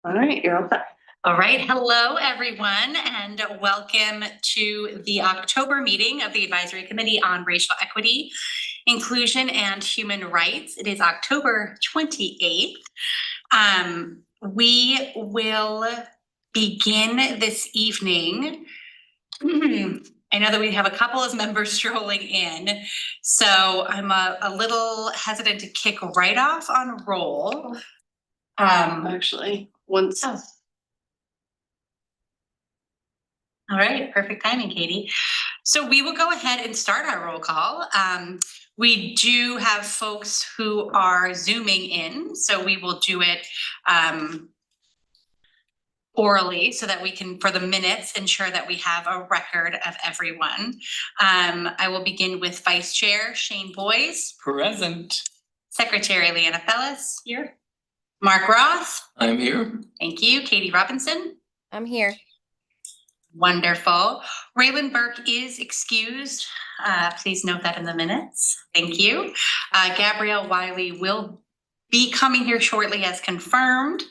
All right, you're all set. All right, hello everyone, and welcome to the October meeting of the Advisory Committee on Racial Equity, Inclusion, and Human Rights. It is October 28th. We will begin this evening. I know that we have a couple of members strolling in, so I'm a little hesitant to kick right off on roll. Actually, once. Oh. All right, perfect timing, Katie. So we will go ahead and start our roll call. We do have folks who are Zooming in, so we will do it orally so that we can, for the minutes, ensure that we have a record of everyone. I will begin with Vice Chair Shane Boyes. Present. Secretary Leanna Fellis. Here. Mark Roth. I'm here. Thank you. Katie Robinson. I'm here. Wonderful. Raylan Burke is excused. Please note that in the minutes. Thank you. Gabrielle Wiley will be coming here shortly as confirmed.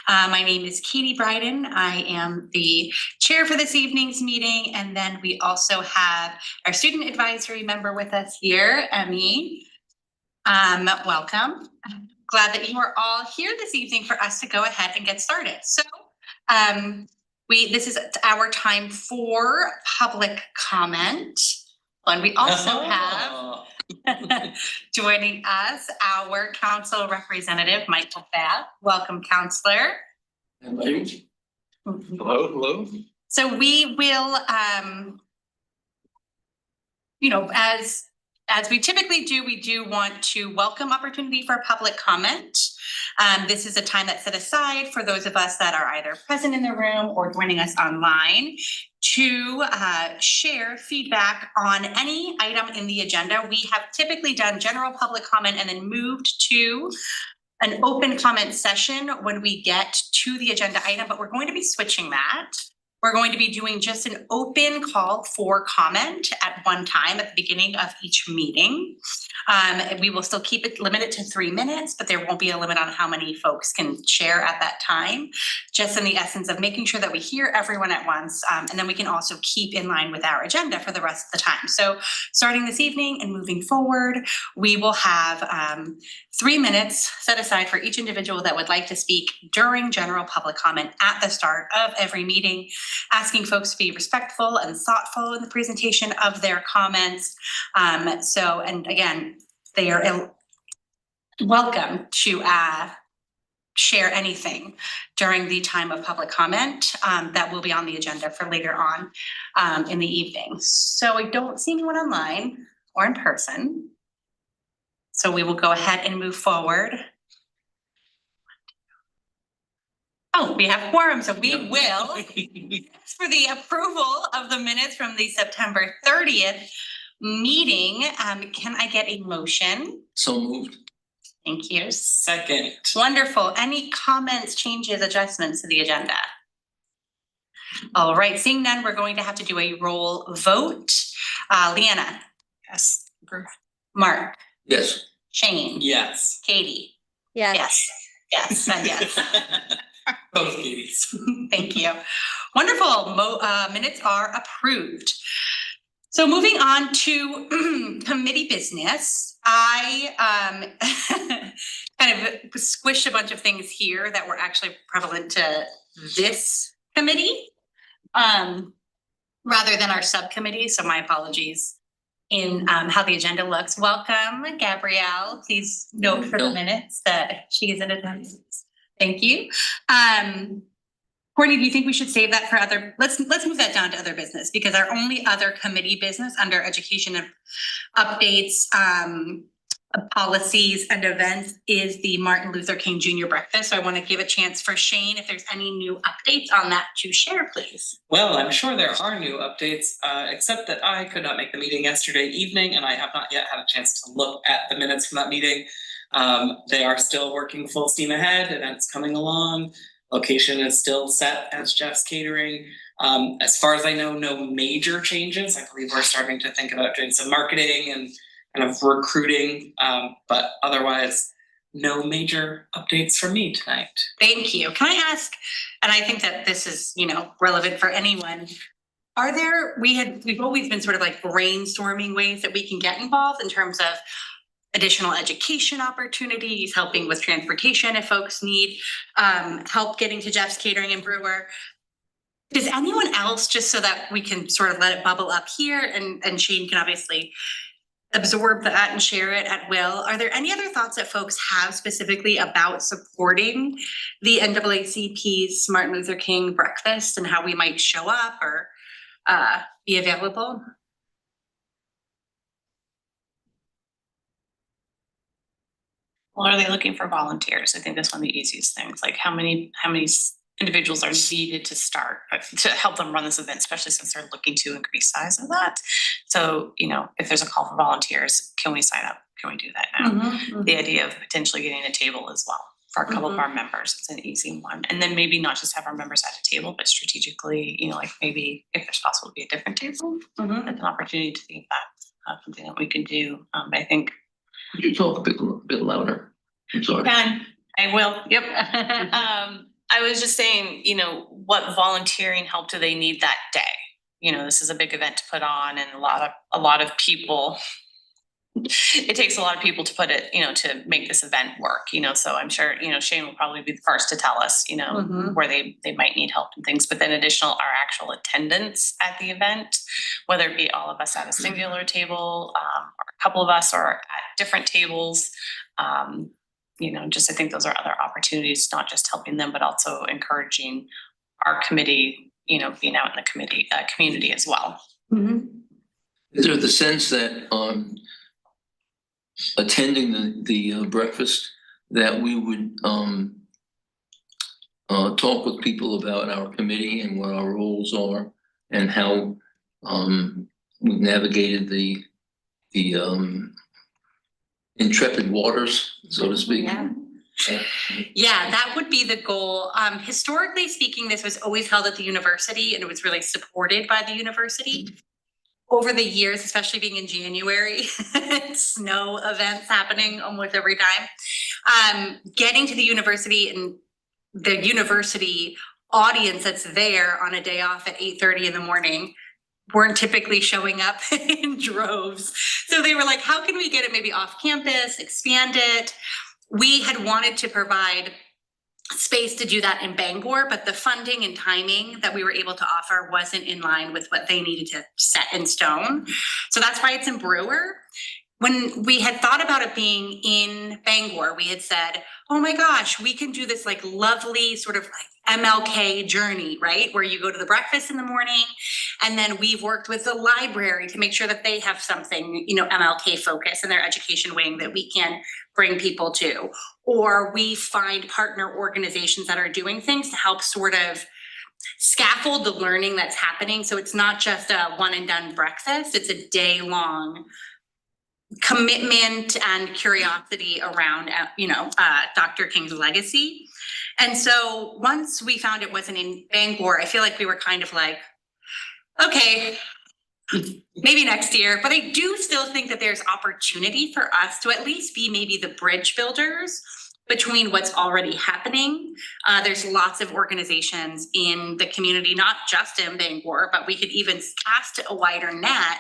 My name is Katie Bryden. I am the chair for this evening's meeting. And then we also have our student advisory member with us here, Emmy. Welcome. Glad that you are all here this evening for us to go ahead and get started. So this is our time for public comment. And we also have joining us our council representative, Michael Bath. Welcome, Counselor. Hello. Hello. So we will, as we typically do, we do want to welcome opportunity for public comment. This is a time that's set aside for those of us that are either present in the room or joining us online to share feedback on any item in the agenda. We have typically done general public comment and then moved to an open comment session when we get to the agenda item, but we're going to be switching that. We're going to be doing just an open call for comment at one time at the beginning of each meeting. We will still keep it limited to 3 minutes, but there won't be a limit on how many folks can share at that time, just in the essence of making sure that we hear everyone at once. And then we can also keep in line with our agenda for the rest of the time. So starting this evening and moving forward, we will have 3 minutes set aside for each individual that would like to speak during general public comment at the start of every meeting, asking folks to be respectful and thoughtful in the presentation of their comments. And again, they are welcome to share anything during the time of public comment that will be on the agenda for later on in the evening. So I don't see anyone online or in person. So we will go ahead and move forward. Oh, we have quorum, so we will. For the approval of the minutes from the September 30th meeting, can I get a motion? So moved. Thank you. Second. Wonderful. Any comments, changes, adjustments to the agenda? All right, seeing none, we're going to have to do a roll vote. Leanna. Yes. Mark. Yes. Shane. Yes. Katie. Yes. Yes. Yes. And yes. Both Katies. Thank you. Wonderful. Minutes are approved. So moving on to committee business, I kind of squished a bunch of things here that were actually prevalent to this committee rather than our subcommittee. So my apologies in how the agenda looks. Welcome, Gabrielle. Please note for the minutes that she is in attendance. Thank you. Courtney, do you think we should save that for other, let's move that down to other business, because our only other committee business under education updates, policies and events is the Martin Luther King Jr. breakfast. So I want to give a chance for Shane, if there's any new updates on that to share, please. Well, I'm sure there are new updates, except that I could not make the meeting yesterday evening, and I have not yet had a chance to look at the minutes from that meeting. They are still working full steam ahead. Events coming along. Location is still set as Jeff's Catering. As far as I know, no major changes. I believe we're starting to think about doing some marketing and kind of recruiting, but otherwise no major updates from me tonight. Thank you. Can I ask, and I think that this is, relevant for anyone. We've always been sort of like brainstorming ways that we can get involved in terms of additional education opportunities, helping with transportation if folks need help getting to Jeff's Catering and Brewer. Does anyone else, just so that we can sort of let it bubble up here and Shane can obviously absorb that and share it at will. Are there any other thoughts that folks have specifically about supporting the NAACP's Martin Luther King breakfast and how we might show up or be available? Well, are they looking for volunteers? I think that's one of the easiest things. Like how many individuals are needed to start to help them run this event, especially since they're looking to increase size of that. So, if there's a call for volunteers, can we sign up? Can we do that now? The idea of potentially getting a table as well for a couple of our members, it's an easy one. And then maybe not just have our members at a table, but strategically, like maybe if there's possible to be a different table, that's an opportunity to think that something that we can do. I think. Could you talk a bit louder? I'm sorry. I will. Yep. I was just saying, what volunteering help do they need that day? This is a big event to put on, and a lot of people. It takes a lot of people to put it, to make this event work. So I'm sure, Shane will probably be the first to tell us, where they might need help and things. But then our actual attendance at the event, whether it be all of us at a singular table, or a couple of us, or at different tables. I think those are other opportunities, not just helping them, but also encouraging our committee, being out in the community as well. Is there the sense that attending the breakfast that we would talk with people about our committee and what our roles are and how we've navigated the intrepid waters, so to speak? Yeah, that would be the goal. Historically speaking, this was always held at the university and it was really supported by the university. Over the years, especially being in January, snow events happening almost every time. Getting to the university and the university audience that's there on a day off at 8:30 in the morning weren't typically showing up in droves. So they were like, how can we get it maybe off campus, expand it? We had wanted to provide space to do that in Bangor, but the funding and timing that we were able to offer wasn't in line with what they needed to set in stone. So that's why it's in Brewer. When we had thought about it being in Bangor, we had said, oh my gosh, we can do this like lovely sort of like MLK journey, right? Where you go to the breakfast in the morning, and then we've worked with the library to make sure that they have something, MLK focus in their education wing that we can bring people to. Or we find partner organizations that are doing things to help sort of scaffold the learning that's happening. So it's not just a one and done breakfast, it's a day long commitment and curiosity around, Dr. King's legacy. And so once we found it wasn't in Bangor, I feel like we were kind of like, okay, maybe next year. But I do still think that there's opportunity for us to at least be maybe the bridge builders between what's already happening. There's lots of organizations in the community, not just in Bangor, but we could even cast a wider net.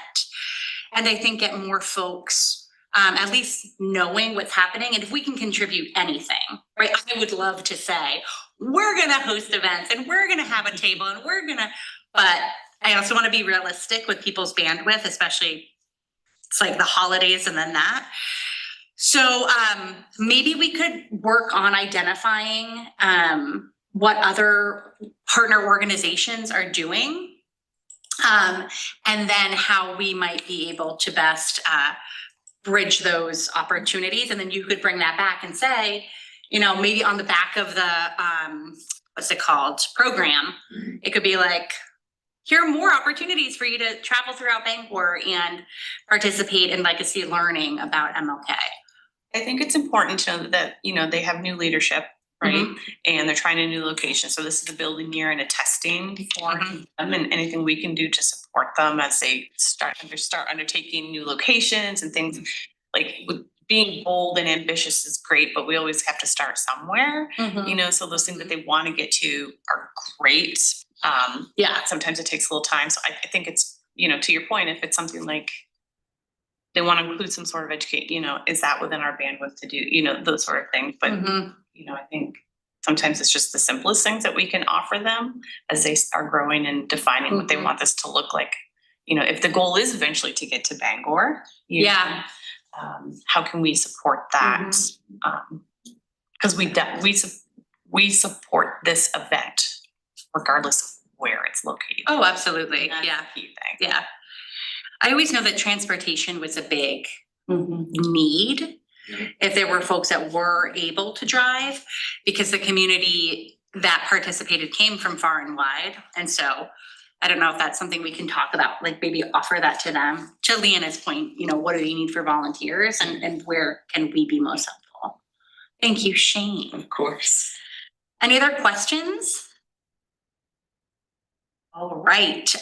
And I think get more folks at least knowing what's happening. And if we can contribute anything, right? I would love to say, we're gonna host events and we're gonna have a table and but I also wanna be realistic with people's bandwidth, especially it's like the holidays and then that. So maybe we could work on identifying what other partner organizations are doing. And then how we might be able to best bridge those opportunities. And then you could bring that back and say, maybe on the back of the, what's it called, program, it could be like, here are more opportunities for you to travel throughout Bangor and participate in legacy learning about MLK. I think it's important to know that, they have new leadership, right? And they're trying a new location. So this is a building year and a testing for them, and anything we can do to support them as they start undertaking new locations and things like would being bold and ambitious is great, but we always have to start somewhere. You know, so those things that they want to get to are great. Yeah. Sometimes it takes a little time. So I think it's, you know, to your point, if it's something like they want to include some sort of educate, you know, is that within our bandwidth to do, you know, those sort of things. But, you know, I think sometimes it's just the simplest things that we can offer them as they are growing and defining what they want this to look like. You know, if the goal is eventually to get to Bangor, you know, Yeah. how can we support that? Because we support this event regardless of where it's located. Oh, absolutely. That's Yeah. the key thing. Yeah. I always know that transportation was a big need. If there were folks that were able to drive, because the community that participated came from far and wide. And so I don't know if that's something we can talk about, like maybe offer that to them. To Leanna's point, you know, what do you need for volunteers and where can we be most helpful? Thank you, Shane. Of course. Any other questions? All right,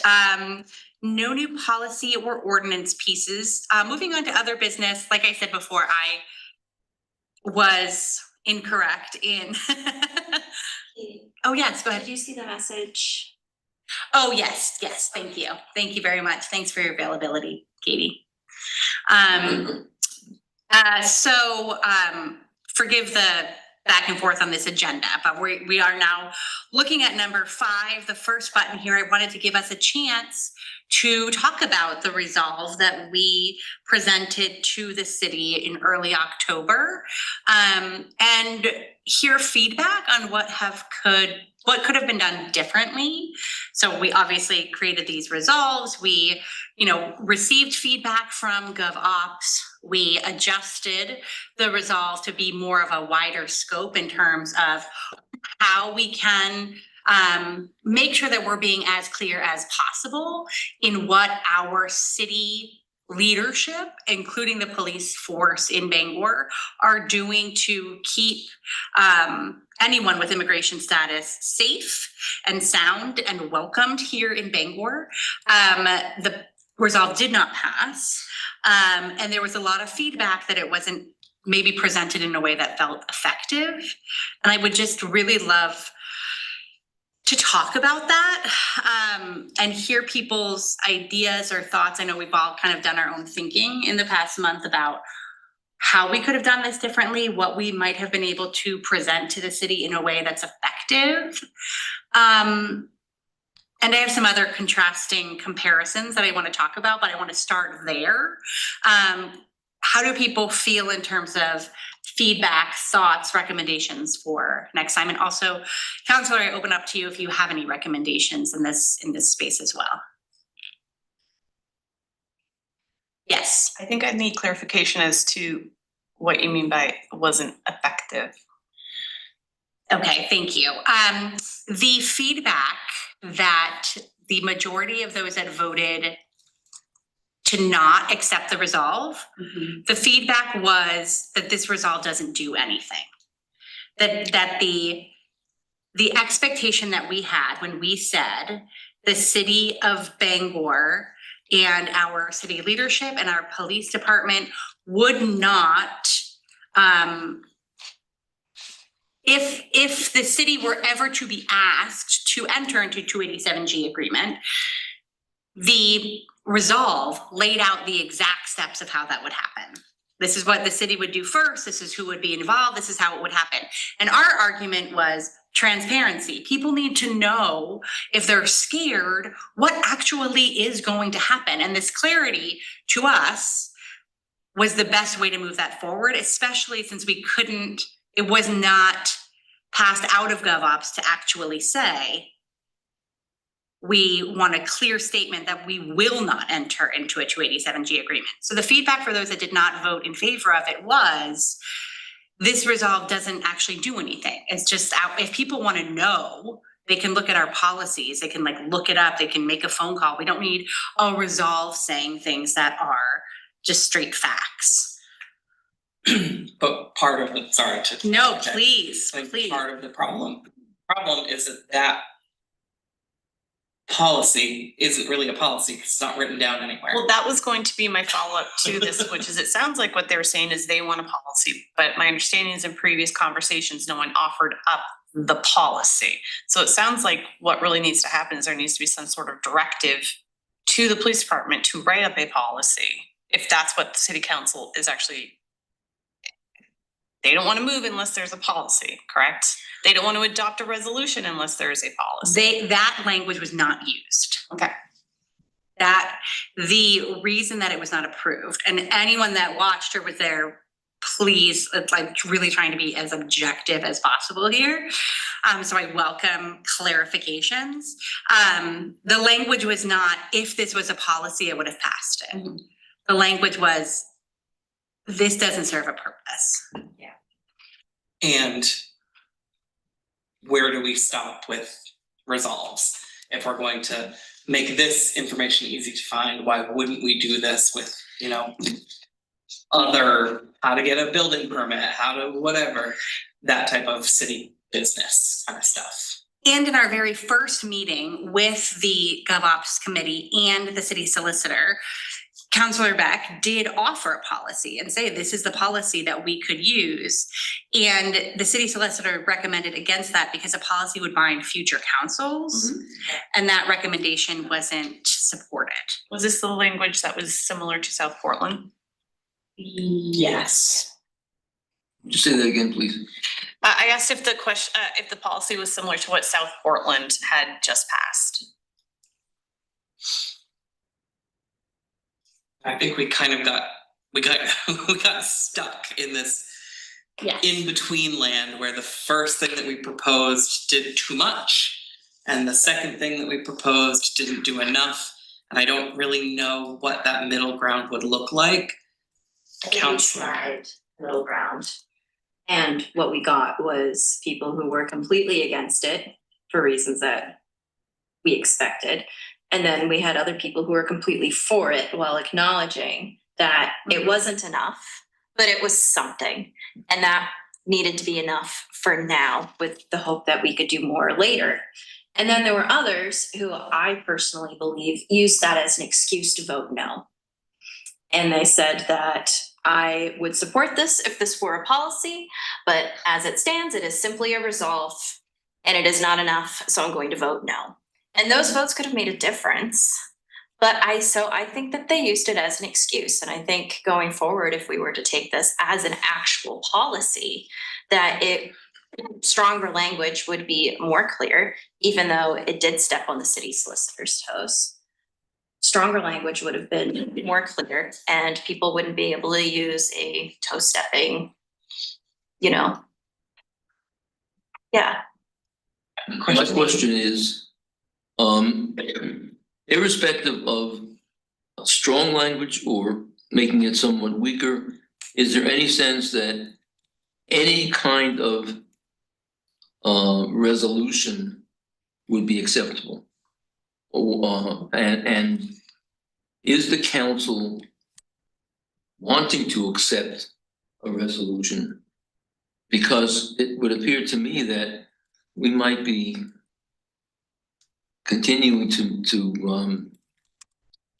no new policy or ordinance pieces. Moving on to other business, like I said before, I was incorrect in. Oh, yes, go ahead. Did you see the message? Oh, yes, thank you. Thank you very much. Thanks for your availability, Katie. Forgive the back and forth on this agenda, but we are now looking at number 5, the first button here. I wanted to give us a chance to talk about the resolve that we presented to the city in early October, and hear feedback on what could have been done differently. So we obviously created these resolves. We, you know, received feedback from GovOps. We adjusted the resolve to be more of a wider scope in terms of how we can make sure that we're being as clear as possible in what our city leadership, including the police force in Bangor, are doing to keep anyone with immigration status safe and sound and welcomed here in Bangor. The resolve did not pass, and there was a lot of feedback that it wasn't maybe presented in a way that felt effective. And I would just really love to talk about that and hear people's ideas or thoughts. I know we've all kind of done our own thinking in the past month about how we could have done this differently, what we might have been able to present to the city in a way that's effective. And I have some other contrasting comparisons that I want to talk about, but I want to start there. How do people feel in terms of feedback, thoughts, recommendations for next time? And also, Counselor, I open up to you if you have any recommendations in this space as well. Yes. I think I need clarification as to what you mean by wasn't effective. Okay, thank you. The feedback that the majority of those that voted to not accept the resolve, the feedback was that this resolve doesn't do anything. That the expectation that we had when we said the city of Bangor and our city leadership and our police department would not, if the city were ever to be asked to enter into 287G agreement, the resolve laid out the exact steps of how that would happen. This is what the city would do first. This is who would be involved. This is how it would happen. And our argument was transparency. People need to know if they're scared, what actually is going to happen. And this clarity to us was the best way to move that forward, especially since it was not passed out of GovOps to actually say, we want a clear statement that we will not enter into a 287G agreement. So the feedback for those that did not vote in favor of it was, this resolve doesn't actually do anything. It's just, if people want to know, they can look at our policies, they can look it up, they can make a phone call. We don't need a resolve saying things that are just straight facts. But part of the, No, please, like please. part of the problem is that policy isn't really a policy because it's not written down anywhere. Well, that was going to be my follow-up to this, which is it sounds like what they were saying is they want a policy, but my understanding is in previous conversations, no one offered up the policy. So it sounds like what really needs to happen is there needs to be some sort of directive to the police department to write up a policy, if that's what the city council is actually. They don't want to move unless there's a policy, correct? They don't want to adopt a resolution unless there's a policy. That language was not used. Okay. That, the reason that it was not approved, and anyone that watched or was there, please, like really trying to be as objective as possible here. So I welcome clarifications. The language was not, if this was a policy, it would have passed it. The language was, this doesn't serve a purpose. And where do we stop with resolves? If we're going to make this information easy to find, why wouldn't we do this with, other, how to get a building permit, how to whatever, that type of city business kind of stuff. And in our very first meeting with the GovOps committee and the city solicitor, Councilor Beck did offer a policy and say, this is the policy that we could use. And the city solicitor recommended against that because a policy would bind future councils. And that recommendation wasn't supported. Was this the language that was similar to South Portland? Yes. Just say that again, please. I asked if the question, if the policy was similar to what South Portland had just passed. I think we kind of we got stuck in this in between land where the first thing that we proposed did too much and the second thing that we proposed didn't do enough. And I don't really know what that middle ground would look like. I think we tried middle ground. And what we got was people who were completely against it for reasons that we expected. And then we had other people who were completely for it while acknowledging that it wasn't enough, but it was something. And that needed to be enough for now with the hope that we could do more later. And then there were others who I personally believe used that as an excuse to vote no. And they said that I would support this if this were a policy, but as it stands, it is simply a resolve and it is not enough, so I'm going to vote no. And those votes could have made a difference, but I think that they used it as an excuse. And I think going forward, if we were to take this as an actual policy, that stronger language would be more clear, even though it did step on the city solicitor's toes. Stronger language would have been more clear and people wouldn't be able to use a toe stepping, yeah. My question is, irrespective of a strong language or making it somewhat weaker, is there any sense that any kind of resolution would be acceptable? And is the council wanting to accept a resolution? Because it would appear to me that we might be continuing to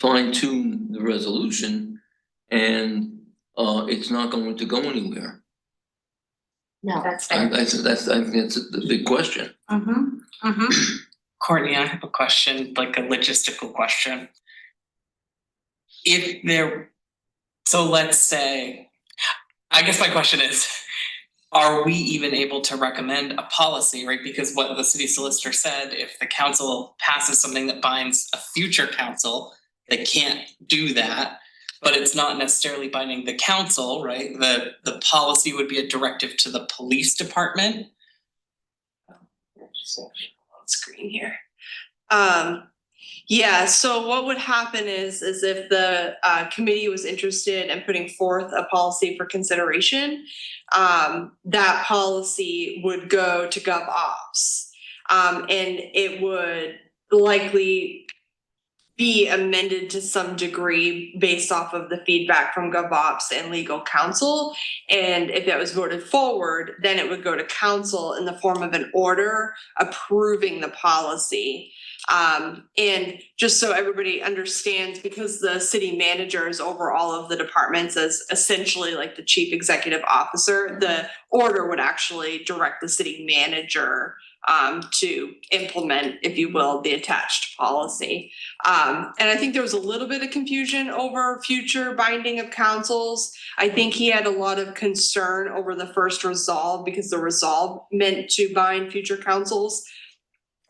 fine tune the resolution and it's not going to go anywhere. No, that's I fair. think that's the big question. Courtney, I have a question, like a logistical question. So let's say, I guess my question is, are we even able to recommend a policy, right? Because what the city solicitor said, if the council passes something that binds a future council, they can't do that, but it's not necessarily binding the council, right? The policy would be a directive to the police department. On screen here. Yeah, so what would happen is if the committee was interested in putting forth a policy for consideration, that policy would go to GovOps. And it would likely be amended to some degree based off of the feedback from GovOps and legal counsel. And if that was voted forward, then it would go to council in the form of an order approving the policy. And just so everybody understands, because the city manager is over all of the departments as essentially like the chief executive officer, the order would actually direct the city manager to implement, if you will, the attached policy. And I think there was a little bit of confusion over future binding of councils. I think he had a lot of concern over the first resolve because the resolve meant to bind future councils.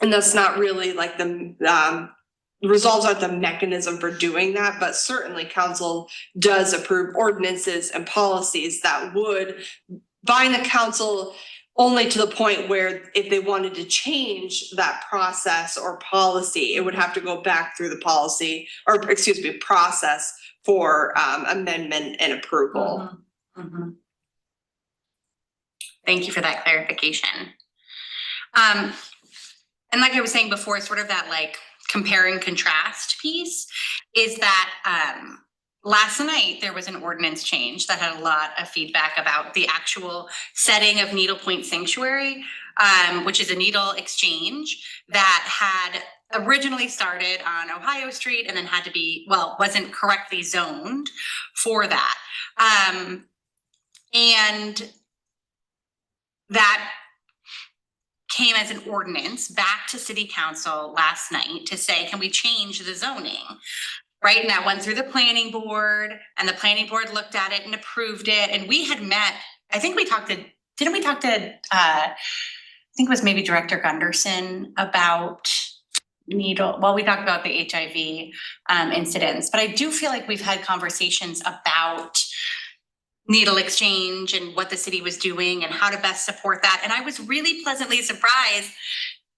And that's not really like the resolves aren't the mechanism for doing that, but certainly council does approve ordinances and policies that would bind the council only to the point where if they wanted to change that process or policy, it would have to go back through the policy or process for amendment and approval. Thank you for that clarification. And like I was saying before, sort of that like compare and contrast piece is that last night there was an ordinance change that had a lot of feedback about the actual setting of Needle Point Sanctuary, which is a needle exchange that had originally started on Ohio Street and then had to be, well, wasn't correctly zoned for that. And that came as an ordinance back to city council last night to say, can we change the zoning? Right, and that went through the planning board and the planning board looked at it and approved it. And we had met, I think we talked to, didn't we talk to, I think it was maybe Director Gunderson about needle, well, we talked about the HIV incidents, but I do feel like we've had conversations about needle exchange and what the city was doing and how to best support that. And I was really pleasantly surprised,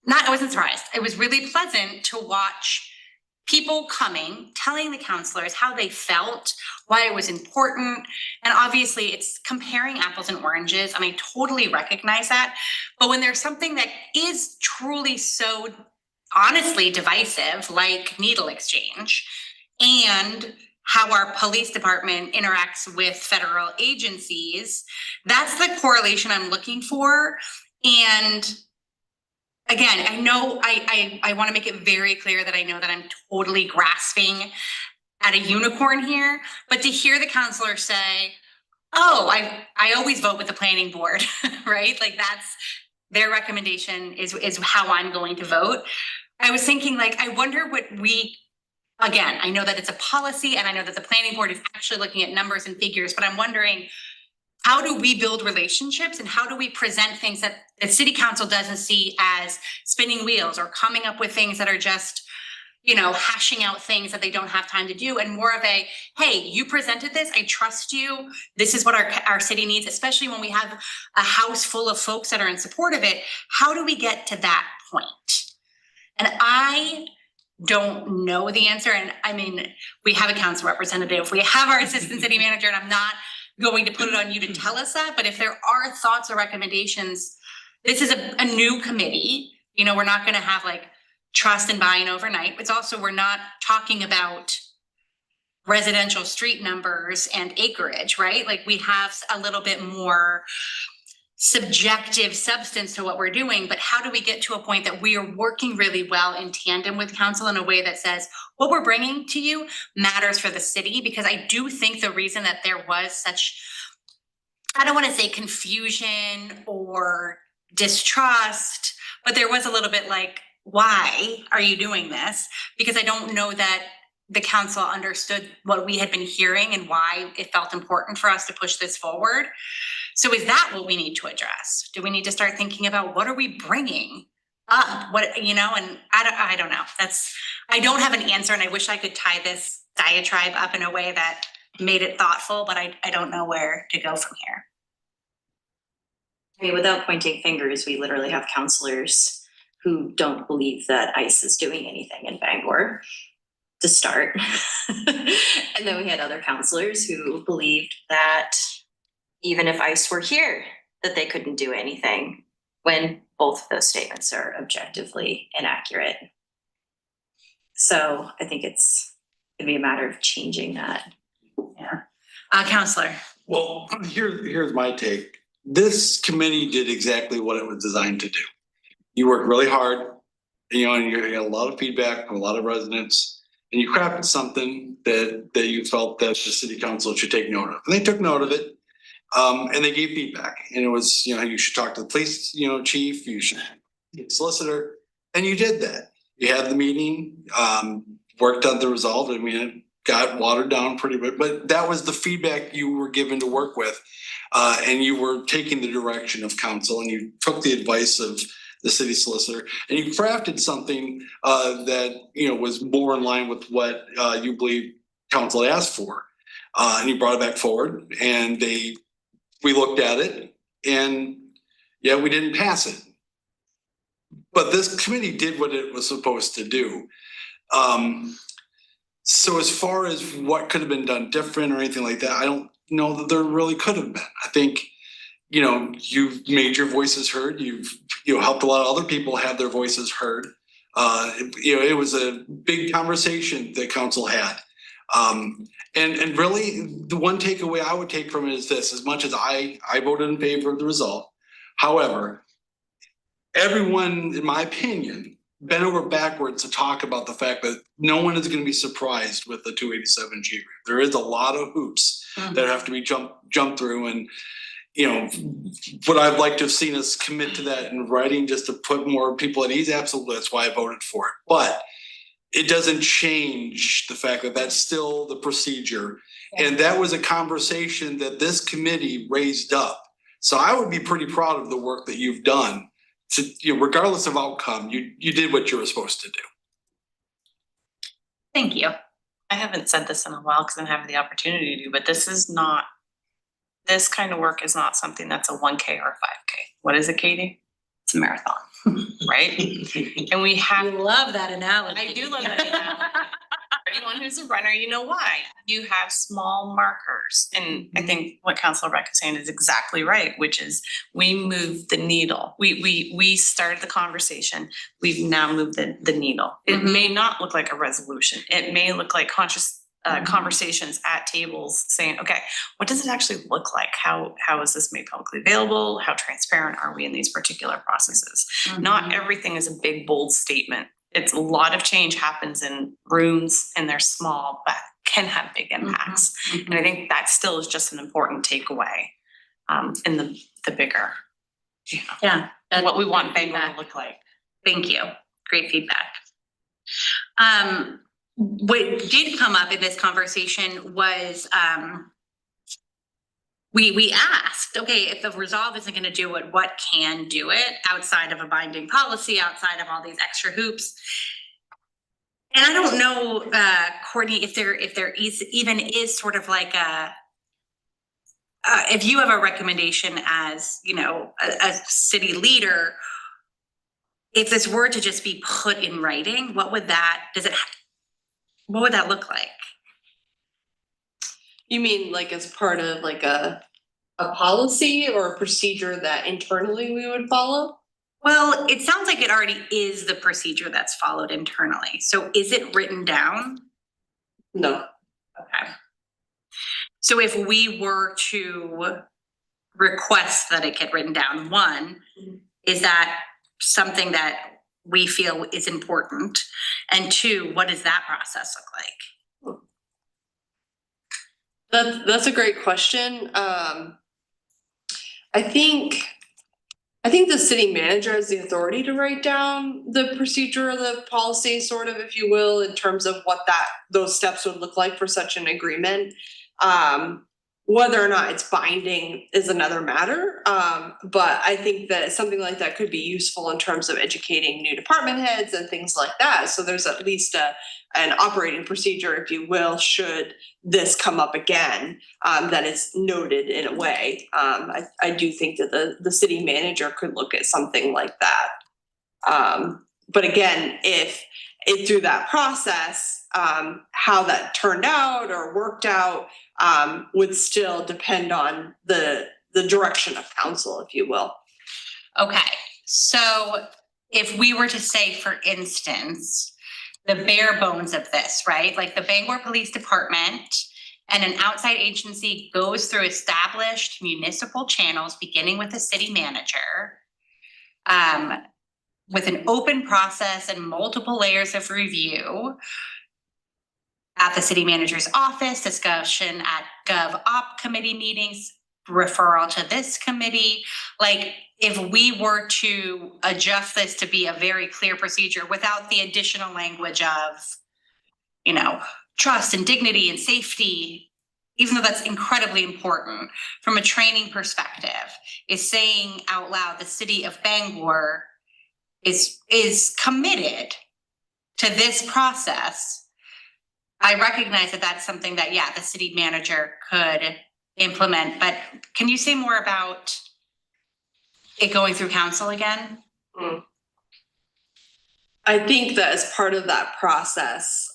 I wasn't surprised, it was really pleasant to watch people coming, telling the counselors how they felt, why it was important. And obviously it's comparing apples and oranges, and I totally recognize that. But when there's something that is truly so honestly divisive, like needle exchange, and how our police department interacts with federal agencies, that's the correlation I'm looking for. And again, I know I want to make it very clear that I know that I'm totally grasping at a unicorn here, but to hear the counselor say, oh, I always vote with the planning board, right? Like that's their recommendation is how I'm going to vote. I was thinking like, I wonder what again, I know that it's a policy and I know that the planning board is actually looking at numbers and figures, but I'm wondering, how do we build relationships and how do we present things that the city council doesn't see as spinning wheels or coming up with things that are just, you know, hashing out things that they don't have time to do, and more of a, hey, you presented this, I trust you. This is what our city needs, especially when we have a house full of folks that are in support of it. How do we get to that point? And I don't know the answer. And I mean, we have a council representative, we have our assistant city manager, and I'm not going to put it on you to tell us that, but if there are thoughts or recommendations, this is a new committee. You know, we're not going to have like trust and buy-in overnight. It's also, we're not talking about residential street numbers and acreage, right? Like we have a little bit more subjective substance to what we're doing, but how do we get to a point that we are working really well in tandem with council in a way that says what we're bringing to you matters for the city? Because I do think the reason that there was such, I don't want to say confusion or distrust, but there was a little bit like, why are you doing this? Because I don't know that the council understood what we had been hearing and why it felt important for us to push this forward. So is that what we need to address? Do we need to start thinking about what are we bringing up? What, you know, and I don't know. I don't have an answer, and I wish I could tie this diatribe up in a way that made it thoughtful, but I don't know where to go from here. I mean, without pointing fingers, we literally have counselors who don't believe that ICE is doing anything in Bangor to start. And then we had other counselors who believed that even if ICE were here, that they couldn't do anything, when both of those statements are objectively inaccurate. So I think it's gonna be a matter of changing that. Counselor. Well, here's my take. This committee did exactly what it was designed to do. You worked really hard, you know, and you had a lot of feedback from a lot of residents. And you crafted something that you felt that the city council should take note of. And they took note of it. And they gave feedback. And it was, you know, you should talk to the police, you know, chief, you should get a solicitor. And you did that. You had the meeting, worked on the result. I mean, it got watered down pretty bit, but that was the feedback you were given to work with. And you were taking the direction of council and you took the advice of the city solicitor and you crafted something that, you know, was more in line with what you believe council asked for. And you brought it back forward and we looked at it and yeah, we didn't pass it. But this committee did what it was supposed to do. So as far as what could have been done different or anything like that, I don't know that there really could have been. I think, you know, you've made your voices heard. You've helped a lot of other people have their voices heard. You know, it was a big conversation that council had. And really the one takeaway I would take from it is this: as much as I voted in favor of the result, however, everyone, in my opinion, bent over backwards to talk about the fact that no one is going to be surprised with the 287G. There is a lot of hoops that have to be jumped through, and you know, what I'd like to have seen us commit to that in writing just to put more people at ease. Absolutely, that's why I voted for it. But it doesn't change the fact that that's still the procedure. And that was a conversation that this committee raised up. So I would be pretty proud of the work that you've done. To, you know, regardless of outcome, you did what you were supposed to do. Thank you. I haven't said this in a while because I haven't had the opportunity to, but this kind of work is not something that's a 1K or a 5K. What is it, Katie? It's a marathon, right? And we have. Love that analogy. I do love that analogy. Anyone who's a runner, you know why. You have small markers. And I think what Councilor Beck is saying is exactly right, which is we moved the needle. We started the conversation. We've now moved the needle. It may not look like a resolution. It may look like conscious conversations at tables saying, okay, what does it actually look like? How is this made publicly available? How transparent are we in these particular processes? Not everything is a big, bold statement. It's a lot of change happens in rooms and they're small, but can have big impacts. And I think that still is just an important takeaway in the bigger, you know, Yeah. what we want Bangor to look like. Thank you. Great feedback. What did come up in this conversation was we asked, okay, if the resolve isn't going to do it, what can do it outside of a binding policy, outside of all these extra hoops? And I don't know, Courtney, if there is even is sort of like a if you have a recommendation as, you know, a city leader, if this were to just be put in writing, what would that look like? You mean like as part of like a policy or a procedure that internally we would follow? Well, it sounds like it already is the procedure that's followed internally. So is it written down? No. Okay. So if we were to request that it get written down, one, is that something that we feel is important? And two, what does that process look like? That's a great question. I think the city manager has the authority to write down the procedure or the policy, sort of, if you will, in terms of what those steps would look like for such an agreement. Whether or not it's binding is another matter. But I think that something like that could be useful in terms of educating new department heads and things like that. So there's at least an operating procedure, if you will, should this come up again, that is noted in a way. I do think that the city manager could look at something like that. But again, if through that process, how that turned out or worked out would still depend on the direction of council, if you will. Okay, so if we were to say, for instance, the bare bones of this, right? Like the Bangor Police Department and an outside agency goes through established municipal channels, beginning with the city manager, with an open process and multiple layers of review at the city manager's office, discussion at GovOp committee meetings, referral to this committee. Like, if we were to adjust this to be a very clear procedure without the additional language of, you know, trust and dignity and safety, even though that's incredibly important from a training perspective, is saying out loud, the city of Bangor is committed to this process. I recognize that that's something that, yeah, the city manager could implement, but can you say more about it going through council again? I think that as part of that process,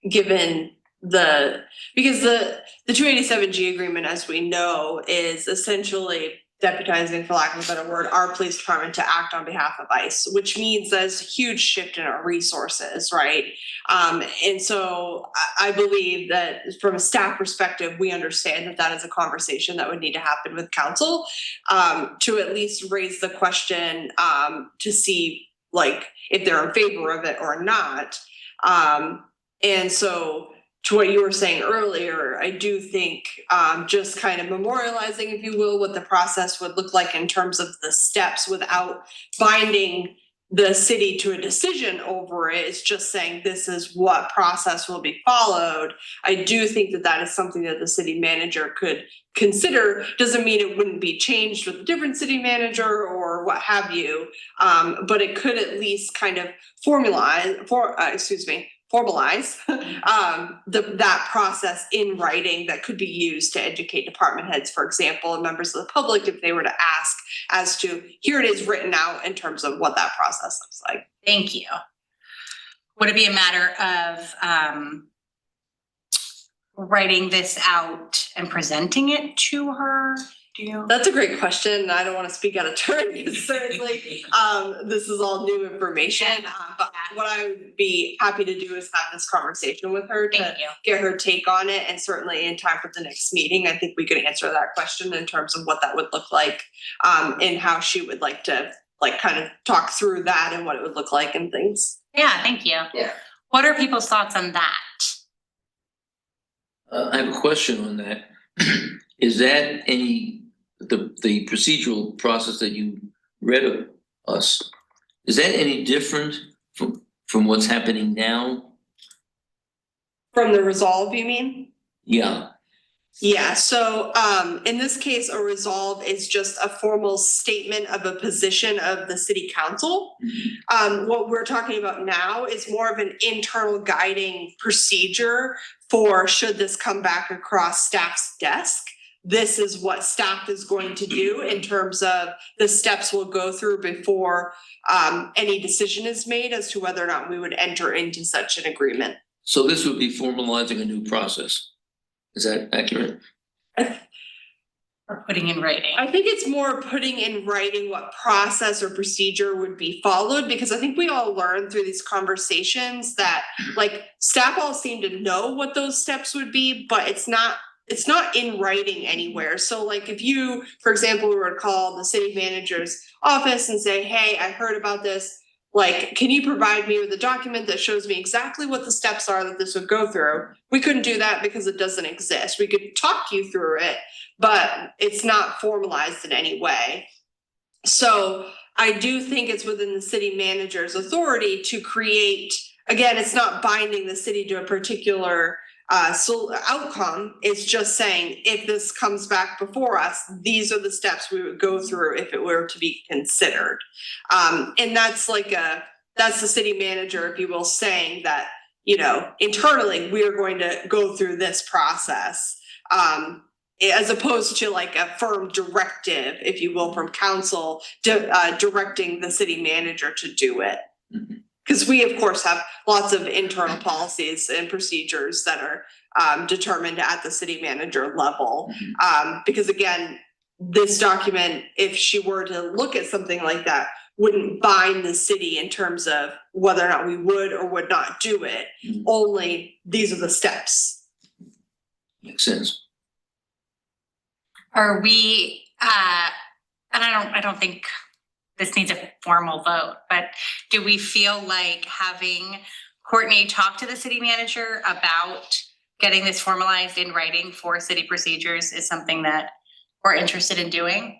given because the 287G agreement, as we know, is essentially deputizing, for lack of a better word, our police department to act on behalf of ICE, which means there's a huge shift in our resources, right? And so I believe that from a staff perspective, we understand that that is a conversation that would need to happen with council, to at least raise the question, to see like if they're in favor of it or not. And so to what you were saying earlier, I do think just kind of memorializing, if you will, what the process would look like in terms of the steps without binding the city to a decision over it. It's just saying this is what process will be followed. I do think that that is something that the city manager could consider. Doesn't mean it wouldn't be changed with a different city manager or what have you, but it could at least kind of formalize that process in writing that could be used to educate department heads, for example, and members of the public if they were to ask as to, here it is written out in terms of what that process looks like. Thank you. Would it be a matter of writing this out and presenting it to her? Do you? That's a great question. I don't want to speak out of turn because certainly this is all new information. But what I would be happy to do is have this conversation with her to get her take on it. And certainly in time for the next meeting, I think we could answer that question in terms of what that would look like, and how she would like to kind of talk through that and what it would look like and things. Yeah, thank you. Yeah. What are people's thoughts on that? I have a question on that. Is that the procedural process that you read of us, is that any different from what's happening now? From the resolve, you mean? Yeah. Yeah, so in this case, a resolve is just a formal statement of a position of the city council. What we're talking about now is more of an internal guiding procedure for should this come back across staff's desk. This is what staff is going to do in terms of the steps we'll go through before any decision is made as to whether or not we would enter into such an agreement. So this would be formalizing a new process. Is that accurate? Or putting in writing? I think it's more putting in writing what process or procedure would be followed, because I think we all learned through these conversations that like staff all seem to know what those steps would be, but it's not in writing anywhere. So like if you, for example, were to call the city manager's office and say, hey, I heard about this, like, can you provide me with a document that shows me exactly what the steps are that this would go through? We couldn't do that because it doesn't exist. We could talk you through it, but it's not formalized in any way. So I do think it's within the city manager's authority to create, again, it's not binding the city to a particular outcome. It's just saying, if this comes back before us, these are the steps we would go through if it were to be considered. And that's that's the city manager, if you will, saying that, you know, internally, we are going to go through this process, as opposed to like a firm directive, if you will, from council directing the city manager to do it. Because we, of course, have lots of internal policies and procedures that are determined at the city manager level. Because again, this document, if she were to look at something like that, wouldn't bind the city in terms of whether or not we would or would not do it. Only these are the steps. Makes sense. Are we, and I don't think this needs a formal vote, but do we feel like having Courtney talk to the city manager about getting this formalized in writing for city procedures is something that we're interested in doing?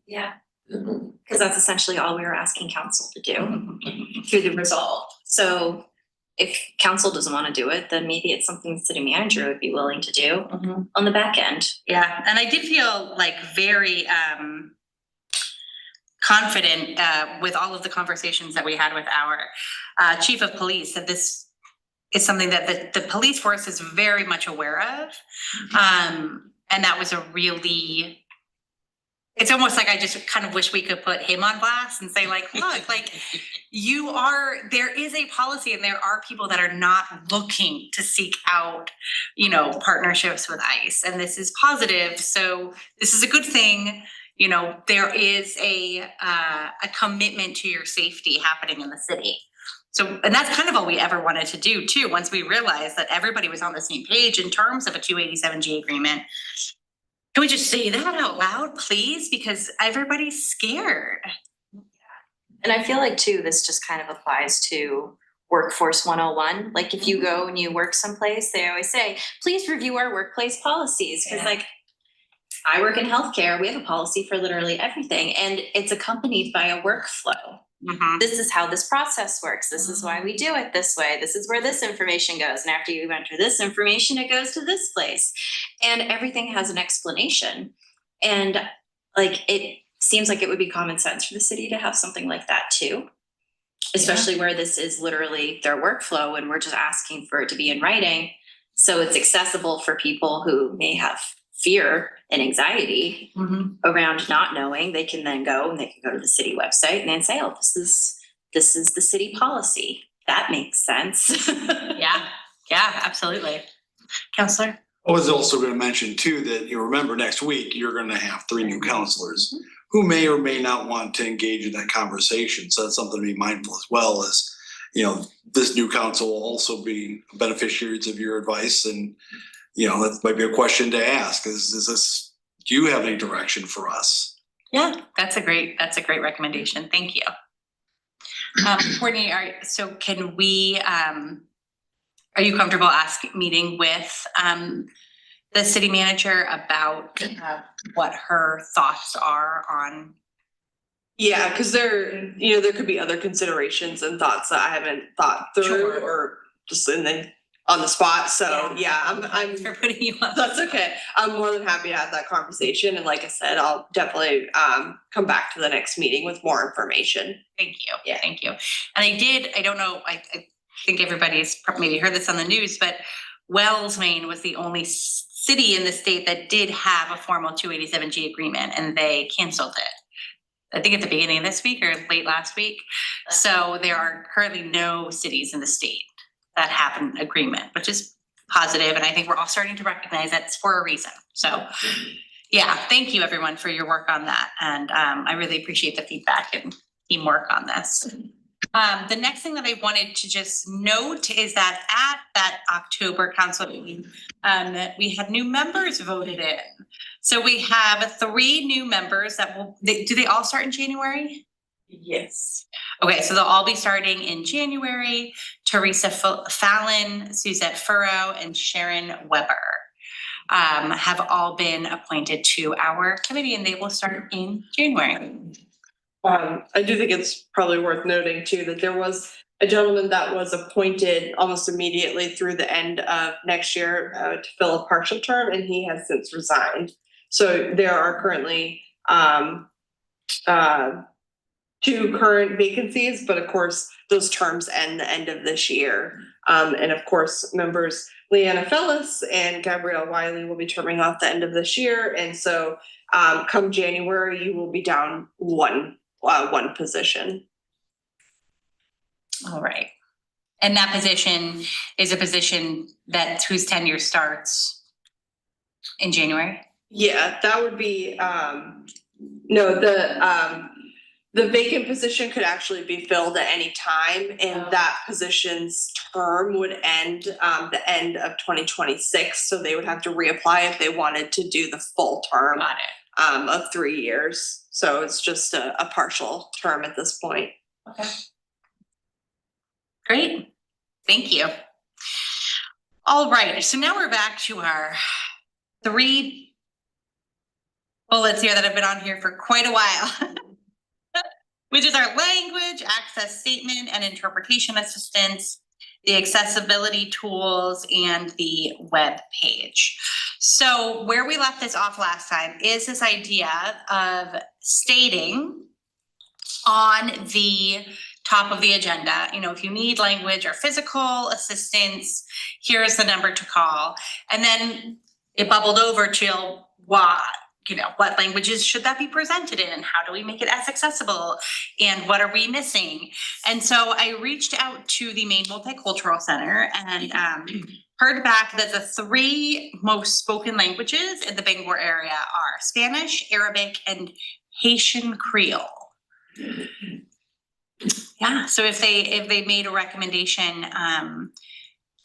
Yeah, because that's essentially all we were asking council to do through the resolve. So if council doesn't want to do it, then maybe it's something the city manager would be willing to do on the back end. Yeah, and I did feel like very confident with all of the conversations that we had with our chief of police that this is something that the police force is very much aware of. And that was a really, it's almost like I just kind of wish we could put him on blast and say like, look, like there is a policy and there are people that are not looking to seek out, you know, partnerships with ICE, and this is positive. So this is a good thing. You know, there is a commitment to your safety happening in the city. So, and that's kind of all we ever wanted to do too, once we realized that everybody was on the same page in terms of a 287G agreement. Can we just say that out loud, please? Because everybody's scared. And I feel like too, this just kind of applies to Workforce 101. Like if you go and you work someplace, they always say, please review our workplace policies. Cause like I work in healthcare, we have a policy for literally everything and it's accompanied by a workflow. This is how this process works. This is why we do it this way. This is where this information goes. And after you enter this information, it goes to this place. And everything has an explanation. And like, it seems like it would be common sense for the city to have something like that too. Especially where this is literally their workflow and we're just asking for it to be in writing. So it's accessible for people who may have fear and anxiety around not knowing. They can then go and they can go to the city website and then say, oh, this is the city policy. That makes sense. Yeah, absolutely. Counselor? I was also going to mention too, that you remember next week, you're going to have 3 new counselors who may or may not want to engage in that conversation. So that's something to be mindful as well as, you know, this new council will also be beneficiaries of your advice. And, you know, that might be a question to ask do you have any direction for us? Yeah, that's a great recommendation. Thank you. Courtney, so can we, are you comfortable meeting with the city manager about what her thoughts are on? Yeah, because there could be other considerations and thoughts that I haven't thought through or just on the spot. So yeah, I'm for putting you on. That's okay. I'm more than happy to have that conversation. And like I said, I'll definitely come back to the next meeting with more information. Thank you. Yeah. Thank you. And I don't know, I think everybody's maybe heard this on the news, but Wells, Maine was the only city in the state that did have a formal 287G agreement and they canceled it. I think at the beginning of this week or late last week. So there are currently no cities in the state that have an agreement, which is positive. And I think we're all starting to recognize that's for a reason. So yeah, thank you everyone for your work on that. And I really appreciate the feedback and teamwork on this. The next thing that I wanted to just note is that at that October council meeting, we had new members voted in. So we have 3 new members that do they all start in January? Yes. Okay, so they'll all be starting in January. Teresa Fallon, Suzette Furrow, and Sharon Weber have all been appointed to our committee and they will start in January. I do think it's probably worth noting too that there was a gentleman that was appointed almost immediately through the end of next year to fill a partial term, and he has since resigned. So there are currently 2 current vacancies, but of course those terms end the end of this year. And of course members Leanna Fellis and Gabrielle Wiley will be terming off the end of this year. And so come January, you will be down one position. All right. And that position is a position whose tenure starts in January? Yeah, that would be, The vacant position could actually be filled at any time, and that position's term would end the end of 2026. So they would have to reapply if they wanted to do the full term Got it. of 3 years. So it's just a partial term at this point. Okay. Great, thank you. All right, so now we're back to our 3 bullets here that have been on here for quite a while. Which is our language, access statement and interpretation assistance, the accessibility tools, and the web page. So where we left this off last time is this idea of stating on the top of the agenda, you know, if you need language or physical assistance, here's the number to call. And then it bubbled over to what languages should that be presented in, and how do we make it as accessible, and what are we missing? And so I reached out to the Maine Multicultural Center and heard back that the 3 most spoken languages in the Bangor area are Spanish, Arabic, and Haitian Creole. Yeah, so if they made a recommendation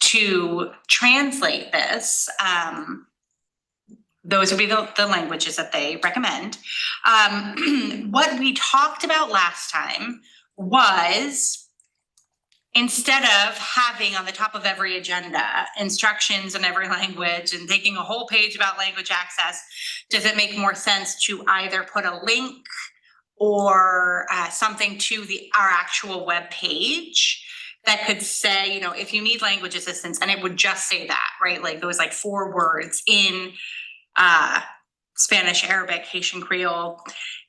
to translate this, those would be the languages that they recommend. What we talked about last time was, instead of having on the top of every agenda instructions in every language and taking a whole page about language access, does it make more sense to either put a link or something to our actual web page that could say, you know, if you need language assistance, and it would just say that, right? Like those 4 words in Spanish, Arabic, Haitian Creole,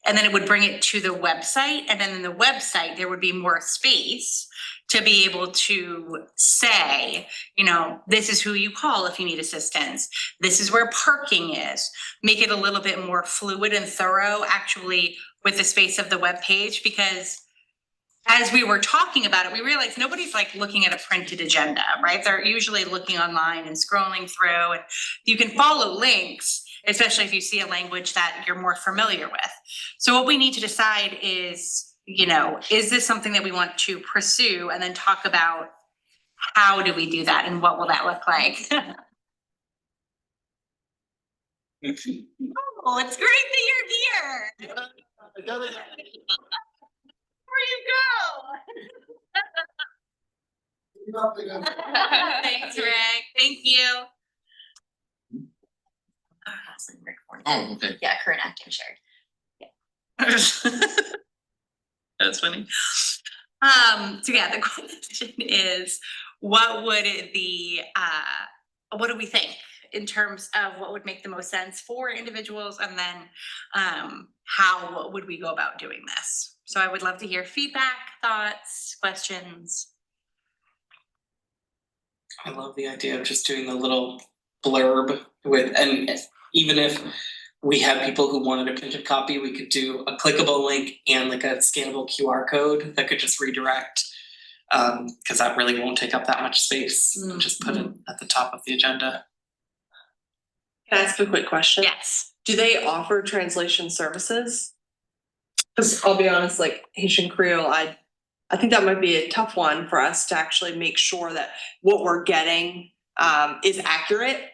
and then it would bring it to the website. And then in the website, there would be more space to be able to say, you know, this is who you call if you need assistance. This is where parking is. Make it a little bit more fluid and thorough, actually, with the space of the web page, because as we were talking about it, we realized nobody's looking at a printed agenda, right? They're usually looking online and scrolling through, and you can follow links, especially if you see a language that you're more familiar with. So what we need to decide is, you know, is this something that we want to pursue, and then talk about how do we do that and what will that look like? Oh, it's great that you're here. Where you go? Thanks, Rick. Thank you. Oh, okay. Yeah, current acting shared. That's funny. So yeah, the question is, what do we think in terms of what would make the most sense for individuals, and then how would we go about doing this? So I would love to hear feedback, thoughts, questions. I love the idea of just doing the little blurb with, and even if we had people who wanted a printed copy, we could do a clickable link and a scannable QR code that could just redirect. Because that really won't take up that much space. Just put it at the top of the agenda. Can I ask a quick question? Yes. Do they offer translation services? Because I'll be honest, Haitian Creole, I think that might be a tough one for us to actually make sure that what we're getting is accurate.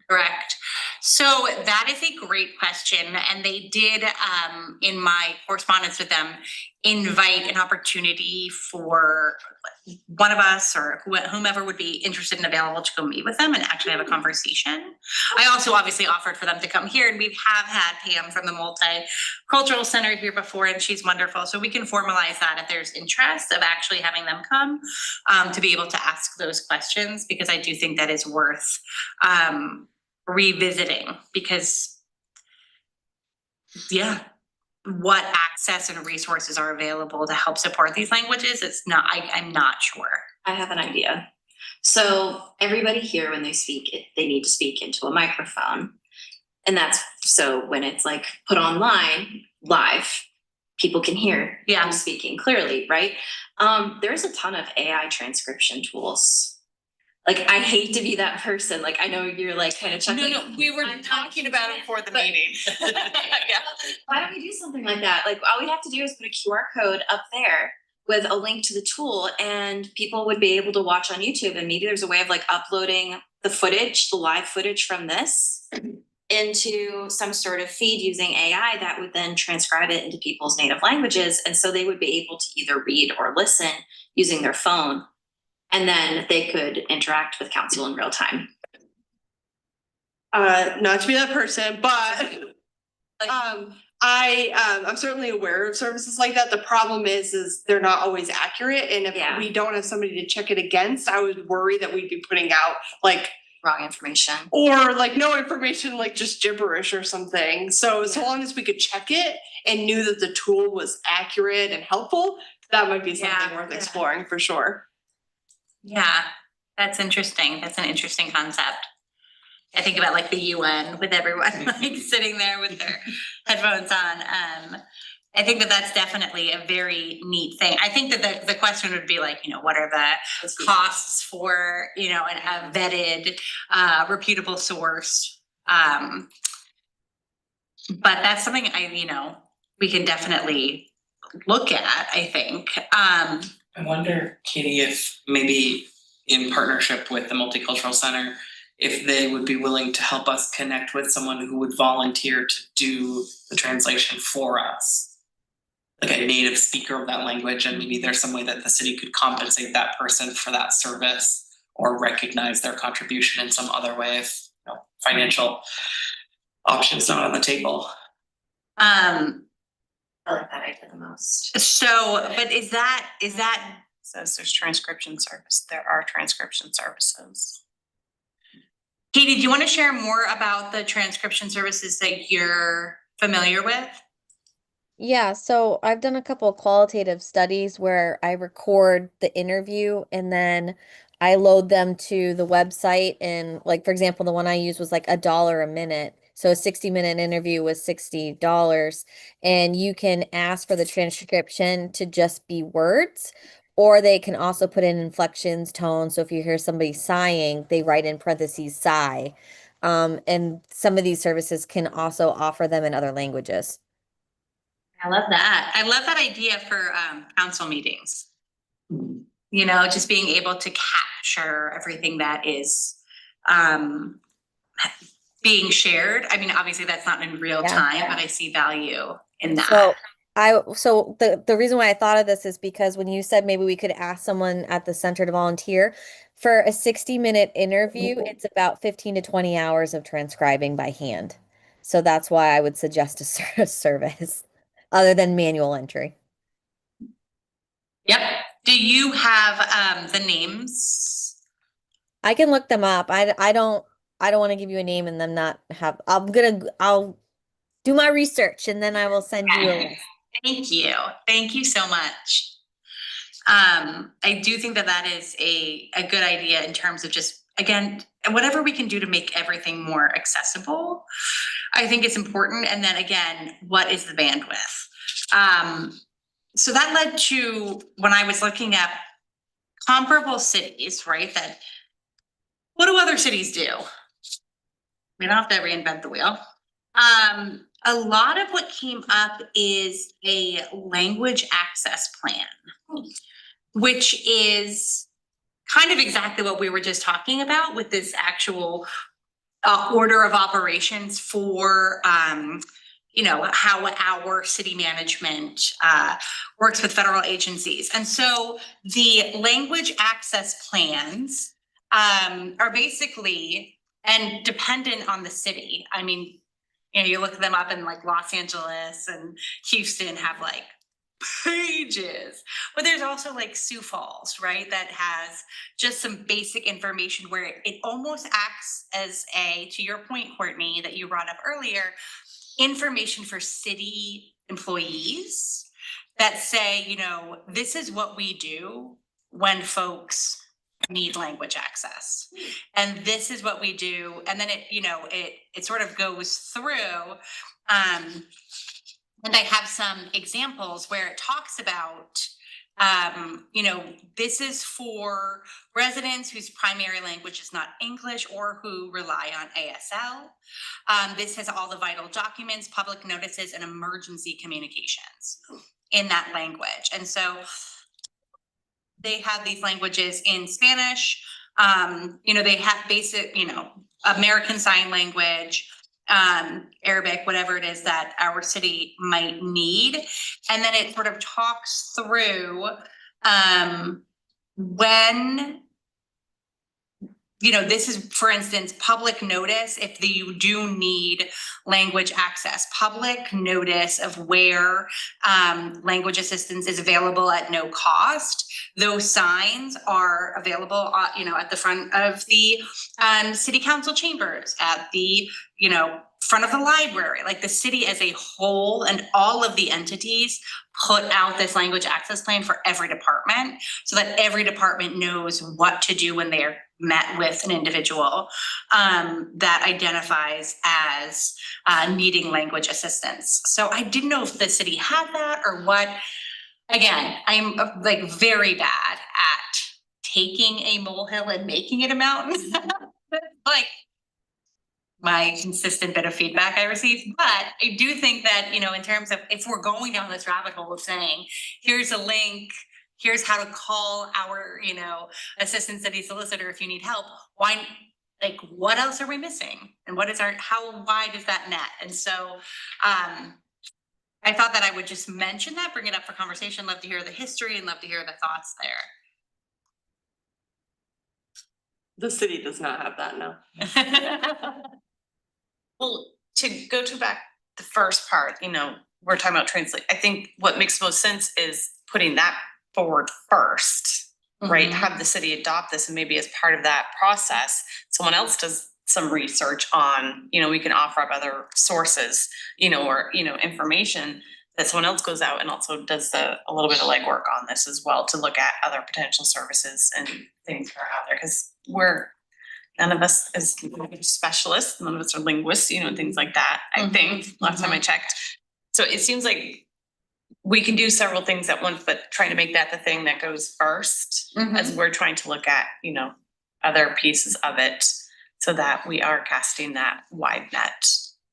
Correct. So that is a great question. And they did, in my correspondence with them, invite an opportunity for one of us or whomever would be interested and available to go meet with them and actually have a conversation. I also obviously offered for them to come here, and we have had Pam from the Multicultural Center here before, and she's wonderful. So we can formalize that if there's interest of actually having them come to be able to ask those questions, because I do think that is worth revisiting, because what access and resources are available to help support these languages, I'm not sure. I have an idea. So everybody here, when they speak, they need to speak into a microphone. And that's, so when it's put online, live, people can hear them speaking clearly, right? There's a ton of AI transcription tools. like, I hate to be that person, like, I know you're like kind of chuckling. we were I'm not talking about it for the but- meeting. Yeah. Why don't we do something like that? Like, all we have to do is put a QR code up there with a link to the tool, and people would be able to watch on YouTube, and maybe there's a way of like uploading the footage, the live footage from this into some sort of feed using AI that would then transcribe it into people's native languages, and so they would be able to either read or listen using their phone, and then they could interact with council in real time. Not to be that person, but I'm certainly aware of services like that. The problem is they're not always accurate, and if Yeah. we don't have somebody to check it against, I would worry that we'd be putting out like, Wrong information. or like no information, like just gibberish or something. So long as we could check it and knew that the tool was accurate and helpful, that might be something worth exploring for sure. Yeah, that's interesting. That's an interesting concept. I think about like the UN with everyone like sitting there with their headphones on. I think that that's definitely a very neat thing. I think that the question would be like, you know, what are the costs for, you know, a vetted, reputable source? But that's something we can definitely look at, I think. I wonder, Katie, if maybe in partnership with the Multicultural Center, if they would be willing to help us connect with someone who would volunteer to do the translation for us. Like a native speaker of that language, and maybe there's some way that the city could compensate that person for that service or recognize their contribution in some other way if financial options not on the table. I like that idea the most. So, but is that Says there's transcription service. There are transcription services. Katie, do you want to share more about the transcription services that you're familiar with? Yeah, so I've done a couple of qualitative studies where I record the interview and then I load them to the website. And like, for example, the one I used was like $1 a minute. So a 60-minute interview was $60. And you can ask for the transcription to just be words, or they can also put in inflections, tones. So if you hear somebody sighing, they write in parentheses sigh. And some of these services can also offer them in other languages. I love that. I love that idea for council meetings. You know, just being able to capture everything that is being shared. I mean, obviously that's not in real time, but I see value in that. So the reason why I thought of this is because when you said maybe we could ask someone at the center to volunteer for a 60-minute interview, it's about 15 to 20 hours of transcribing by hand. So that's why I would suggest a service other than manual entry. Yep. Do you have the names? I can look them up. I don't want to give you a name and them not have. I'll do my research and then I will send you a list. Thank you. Thank you so much. I do think that is a good idea in terms of just, again, whatever we can do to make everything more accessible, I think it's important. And then again, what is the bandwidth? So that led to when I was looking at comparable cities, right? That what do other cities do? We don't have to reinvent the wheel. A lot of what came up is a language access plan, which is kind of exactly what we were just talking about with this actual order of operations for how our city management works with federal agencies. And so the language access plans are basically and dependent on the city. I mean, you look them up in like Los Angeles and Houston have like pages, but there's also like Sioux Falls, right? That has just some basic information where it almost acts as to your point, Courtney, that you brought up earlier, information for city employees that say, this is what we do when folks need language access. And this is what we do. And then it sort of goes through. And I have some examples where it talks about You know, this is for residents whose primary language is not English or who rely on ASL. This has all the vital documents, public notices, and emergency communications in that language. And so they have these languages in Spanish. You know, they have basic, you know, American Sign Language, Arabic, whatever it is that our city might need. And then it sort of talks through when, you know, this is, for instance, public notice, if you do need language access, public notice of where language assistance is available at no cost. Those signs are available, you know, at the front of the city council chambers, at the, you know, front of the library. Like the city as a whole and all of the entities put out this language access plan for every department so that every department knows what to do when they're met with an individual that identifies as needing language assistance. So I didn't know if the city had that or what. Again, I'm like very bad at taking a molehill and making it a mountain. Like my consistent bit of feedback I received, but I do think that, you know, in terms of if we're going down this rabbit hole of saying, here's a link, here's how to call our, you know, assistant city solicitor if you need help, why, like, what else are we missing? And what is our, how wide is that net? And so, I thought that I would just mention that, bring it up for conversation, love to hear the history and love to hear the thoughts there. The city does not have that, no. Well, to go to back the first part, you know, we're talking about translate. I think what makes most sense is putting that forward first, right? Have the city adopt this, and maybe as part of that process, someone else does some research on, you know, we can offer up other sources, you know, or, you know, information that someone else goes out and also does a little bit of legwork on this as well to look at other potential services and things that are out there. Because none of us is specialists, none of us are linguists, you know, things like that, I think, last time I checked. So it seems like we can do several things at once, but trying to make that the thing that goes first as we're trying to look at, you know, other pieces of it so that we are casting that wide net,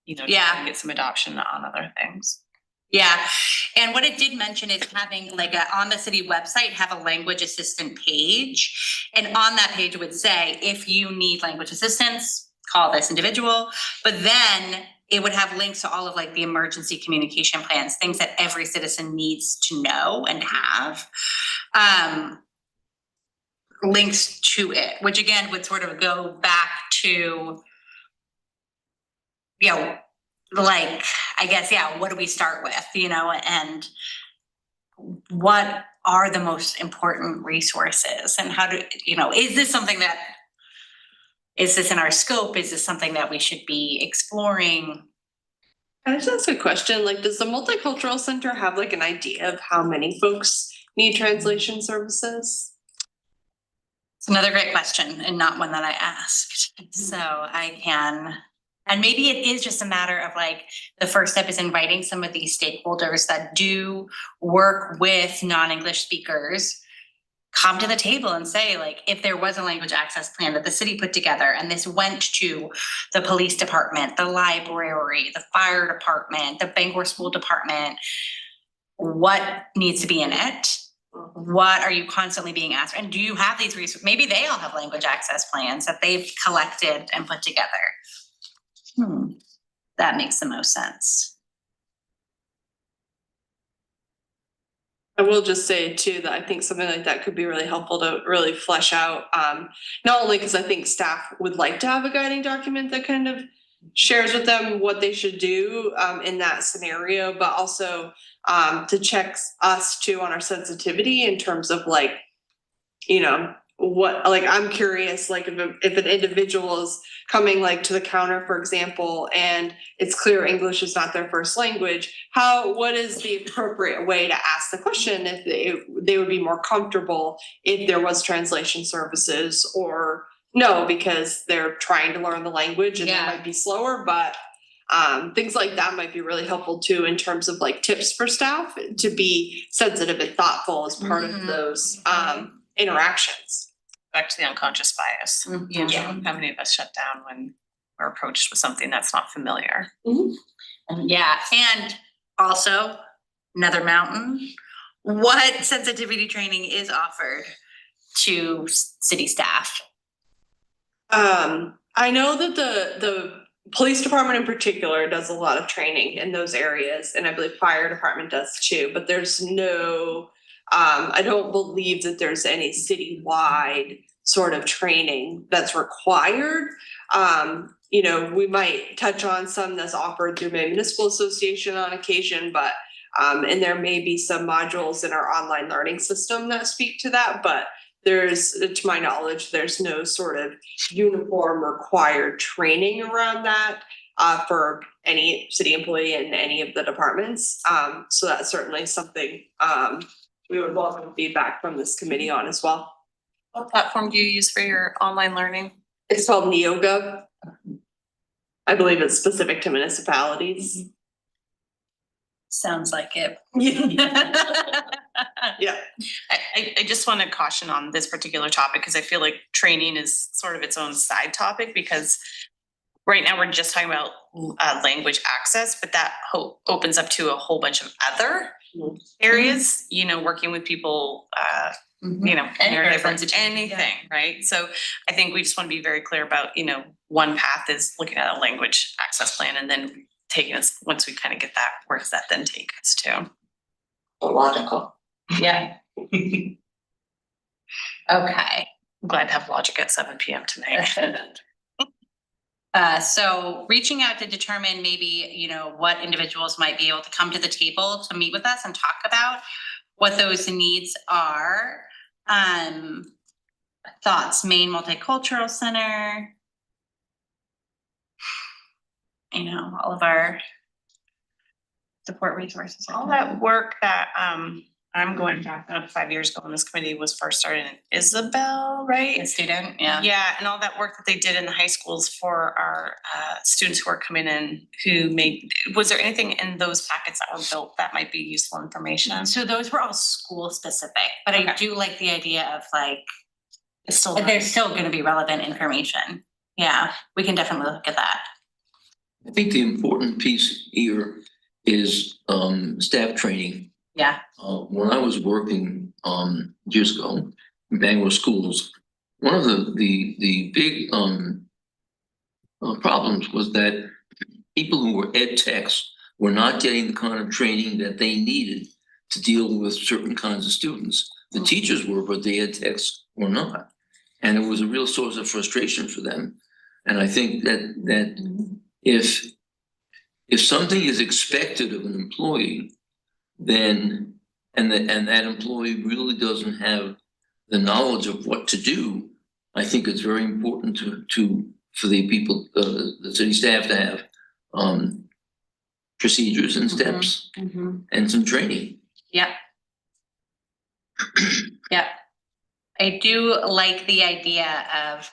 you know, to try and get some adoption on other things. Yeah, and what it did mention is having like on the city website, have a language assistant page. And on that page would say, if you need language assistance, call this individual. But then it would have links to all of like the emergency communication plans, things that every citizen needs to know and have. Links to it, which again would sort of go back to, you know, like, I guess, yeah, what do we start with, you know, and what are the most important resources and how do, you know, is this something that, is this in our scope? Is this something that we should be exploring? Can I just ask a question? Like, does the Multicultural Center have like an idea of how many folks need translation services? It's another great question and not one that I asked. So I can, and maybe it is just a matter of like, the first step is inviting some of these stakeholders that do work with non-English speakers, come to the table and say, like, if there was a language access plan that the city put together and this went to the police department, the library, the fire department, the Bangor School Department, what needs to be in it? What are you constantly being asked? And do you have these resources? Maybe they all have language access plans that they've collected and put together. That makes the most sense. I will just say too, that I think something like that could be really helpful to really flesh out, not only because I think staff would like to have a guiding document that kind of shares with them what they should do in that scenario, but also to check us too on our sensitivity in terms of like, you know, what, like, I'm curious, like if an individual is coming like to the counter, for example, and it's clear English is not their first language, what is the appropriate way to ask the question if they would be more comfortable if there was translation services, or no, because they're trying to learn the language and it might be slower, but Things like that might be really helpful too, in terms of like tips for staff to be sensitive and thoughtful as part of Mhm. those, interactions. Back to the unconscious bias. Mhm. You know, Yeah. how many of us shut down when we're approached with something that's not familiar? Yeah, and also another mountain. What sensitivity training is offered to city staff? I know that the police department in particular does a lot of training in those areas, and I believe fire department does too, but there's no, I don't believe that there's any citywide sort of training that's required. You know, we might touch on some that's offered through Maine Municipal Association on occasion, but and there may be some modules in our online learning system that speak to that, but there's, to my knowledge, there's no sort of uniform required training around that for any city employee in any of the departments. So that's certainly something we would welcome feedback from this committee on as well. What platform do you use for your online learning? It's called NeoGov. I believe it's specific to municipalities. Sounds like it. Yeah. I just want to caution on this particular topic because I feel like training is sort of its own side topic because right now we're just talking about language access, but that opens up to a whole bunch of other areas, you know, working with people, you know, neurodiverse, anything, right? So I think we just want to be very clear about, you know, one path is looking at a language access plan and then taking us, once we kind of get that, where does that then take us to? Logical. Yeah. Okay. I'm glad to have logic at 7 PM tonight. So reaching out to determine maybe, you know, what individuals might be able to come to the table to meet with us and talk about what those needs are. Thoughts, Maine Multicultural Center. You know, all of our support resources. All that work that I'm going back up 5 years ago when this committee was first started in Isabel, right? A student, yeah. Yeah, and all that work that they did in the high schools for our students who are coming in who made, was there anything in those packets that were built that might be useful information? So those were all school specific, but I Okay. do like the idea of like, It's still. there's still gonna be relevant information. Yeah, we can definitely look at that. I think the important piece here is staff training. Yeah. When I was working years ago in Bangor schools, one of the big problems was that people who were ed techs were not getting the kind of training that they needed to deal with certain kinds of students. The teachers were, but the ed techs were not. And it was a real source of frustration for them. And I think that if something is expected of an employee, then and that employee really doesn't have the knowledge of what to do, I think it's very important for the people, the city staff to have procedures and steps and some training. Yep. Yep. I do like the idea of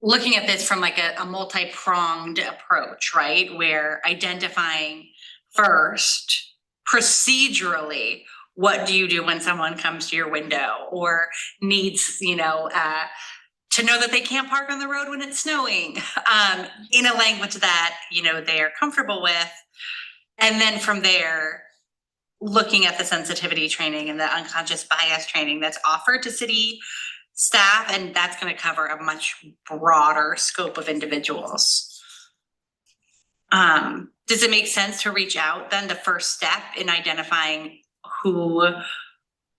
looking at this from like a multi-pronged approach, right? Where identifying first procedurally, what do you do when someone comes to your window or needs, you know, to know that they can't park on the road when it's snowing, in a language that, you know, they are comfortable with. And then from there, looking at the sensitivity training and the unconscious bias training that's offered to city staff, and that's going to cover a much broader scope of individuals. Does it make sense to reach out then, the first step in identifying who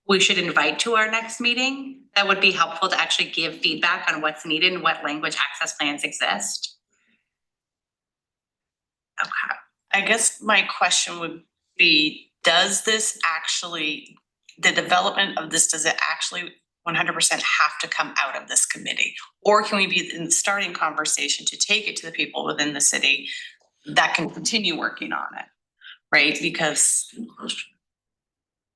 we should invite to our next meeting? That would be helpful to actually give feedback on what's needed and what language access plans exist. Okay. I guess my question would be, does this actually, the development of this, does it actually 100% have to come out of this committee? Or can we be in the starting conversation to take it to the people within the city that can continue working on it, right? Because Good question.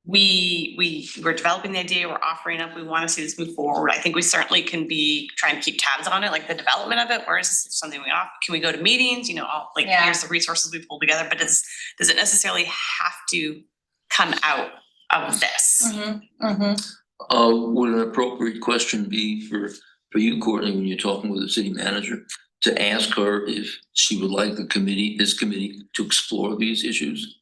we're developing the idea, we're offering up, we want to see this move forward. I think we certainly can be trying to keep tabs on it, like the development of it, or is this something can we go to meetings, all like, Yeah. here's the resources we pulled together, but does it necessarily have to come out of this? Would an appropriate question be for you, Courtney, when you're talking with the city manager, to ask her if she would like this committee to explore these issues?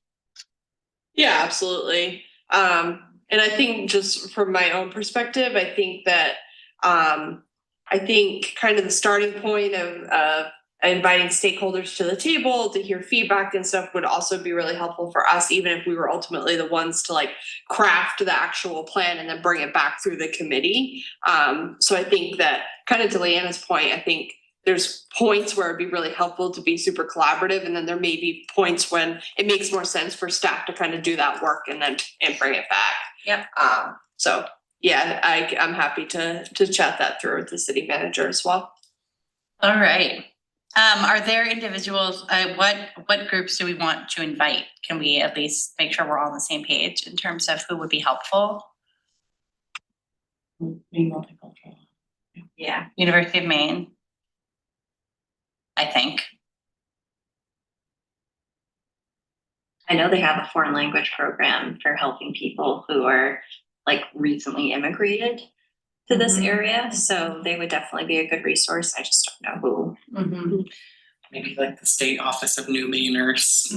Yeah, absolutely. And I think just from my own perspective, I think that, I think kind of the starting point of inviting stakeholders to the table to hear feedback and stuff would also be really helpful for us, even if we were ultimately the ones to like craft the actual plan and then bring it back through the committee. So I think that kind of to Leanna's point, I think there's points where it'd be really helpful to be super collaborative, and then there may be points when it makes more sense for staff to kind of do that work and bring it back. Yep. So yeah, I'm happy to chat that through with the city manager as well. All right. Are there individuals, what groups do we want to invite? Can we at least make sure we're all on the same page in terms of who would be helpful? Yeah. University of Maine, I think. I know they have a foreign language program for helping people who are like recently immigrated to this area, so they would definitely be a good resource. I just don't know who. Maybe like the State Office of New Mainers.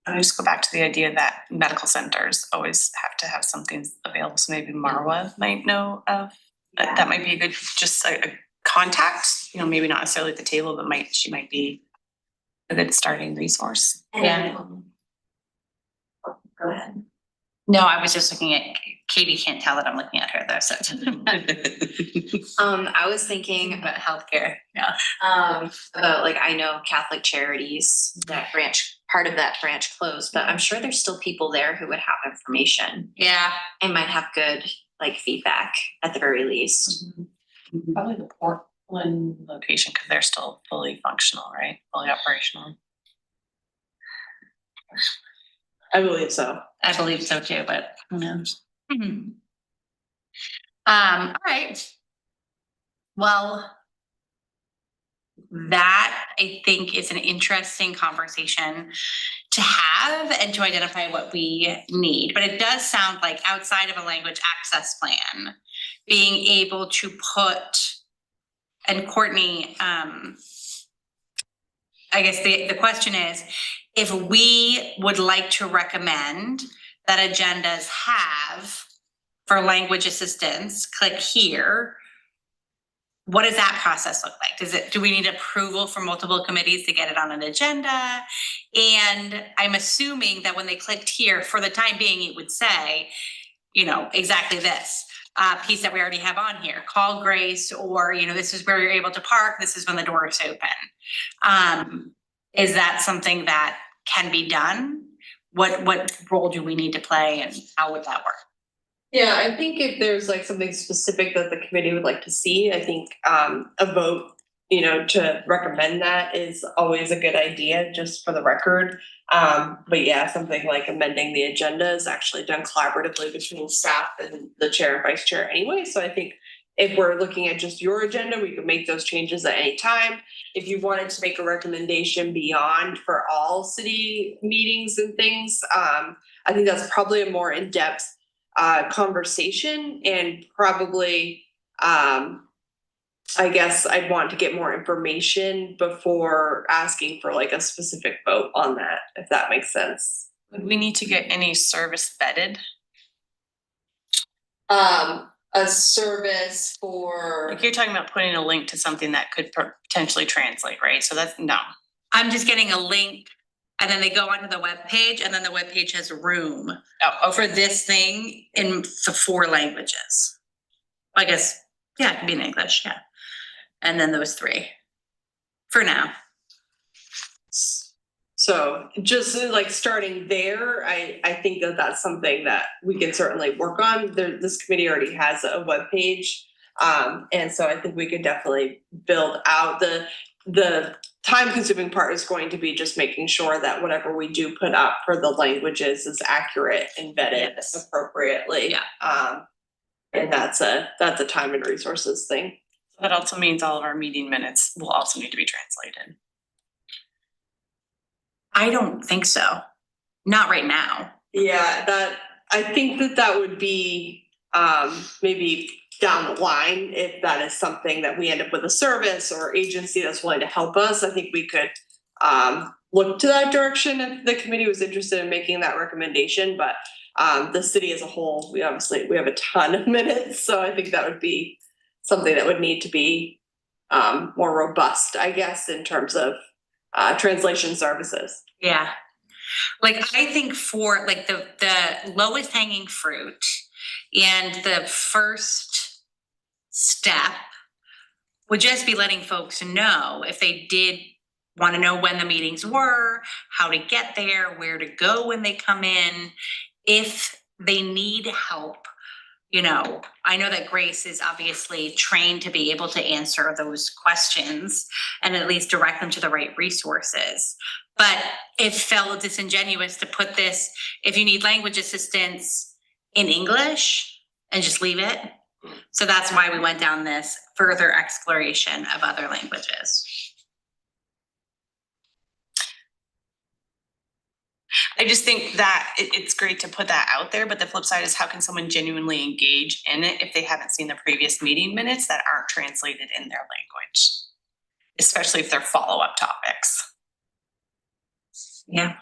I just go back to the idea that medical centers always have to have something available, so maybe Marwa might know of. That might be a good, just a contact, maybe not necessarily at the table, but she might be a good starting resource. Yeah. Go ahead. No, I was just looking at, Katie can't tell that I'm looking at her though, so. I was thinking About healthcare, yeah. about like, I know Catholic Charities, that part of that branch closed, but I'm sure there's still people there who would have information Yeah. and might have good like feedback at the very least. Probably the Portland location, because they're still fully functional, right? Fully operational. I believe so. I believe so too, but who knows? All right. Well, that I think is an interesting conversation to have and to identify what we need. But it does sound like outside of a language access plan, being able to put, and Courtney, I guess the question is, if we would like to recommend that agendas have for language assistance, click here. What does that process look like? Do we need approval from multiple committees to get it on an agenda? And I'm assuming that when they clicked here, for the time being, it would say, exactly this piece that we already have on here, call Grace, or, this is where you're able to park. This is when the door is open. Is that something that can be done? What role do we need to play, and how would that work? Yeah, I think if there's like something specific that the committee would like to see, I think a vote, to recommend that is always a good idea, just for the record. But yeah, something like amending the agenda is actually done collaboratively between staff and the chair and vice chair anyway. So I think if we're looking at just your agenda, we could make those changes at any time. If you wanted to make a recommendation beyond for all city meetings and things, I think that's probably a more in-depth conversation, and probably I guess I'd want to get more information before asking for like a specific vote on that, if that makes sense. Would we need to get any service vetted? A service for, Like you're talking about putting a link to something that could potentially translate, right? So that's no. I'm just getting a link, and then they go onto the web page, and then the web page has room for this thing in the 4 languages. I guess, yeah, it could be in English, yeah. And then those 3 for now. so just like starting there, I think that that's something that we can certainly work on. This committee already has a web page. And so I think we could definitely build out the time consuming part is going to be just making sure that whatever we do put up for the languages is accurate and vetted Yes. appropriately. Yeah. And that's a time and resources thing. That also means all of our meeting minutes will also need to be translated. I don't think so. Not right now. Yeah, I think that would be maybe down the line, if that is something that we end up with a service or agency that's willing to help us. I think we could look to that direction if the committee was interested in making that recommendation. But the city as a whole, we have a ton of minutes, so I think that would be something that would need to be more robust, I guess, in terms of translation services. Yeah. Like I think for like the lowest hanging fruit and the first step would just be letting folks know if they did want to know when the meetings were, how to get there, where to go when they come in, if they need help. You know, I know that Grace is obviously trained to be able to answer those questions and at least direct them to the right resources. But it felt disingenuous to put this, if you need language assistance, in English and just leave it. So that's why we went down this further exploration of other languages. I just think that it's great to put that out there, but the flip side is how can someone genuinely engage in it if they haven't seen the previous meeting minutes that aren't translated in their language, especially if they're follow-up topics. Yeah.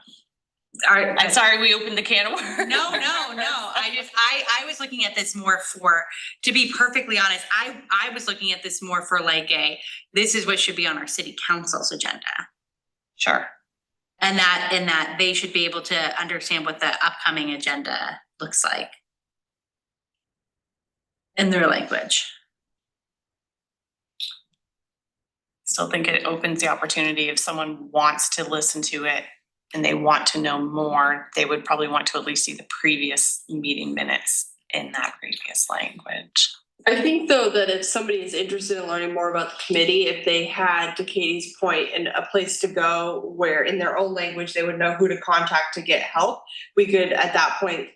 I'm sorry we opened the can of worms. No. I was looking at this more for, to be perfectly honest, I was looking at this more for like this is what should be on our city council's agenda. Sure. And that they should be able to understand what the upcoming agenda looks like in their language. Still think it opens the opportunity if someone wants to listen to it and they want to know more, they would probably want to at least see the previous meeting minutes in that previous language. I think though that if somebody is interested in learning more about the committee, if they had, to Katie's point, and a place to go where in their own language they would know who to contact to get help, we could at that point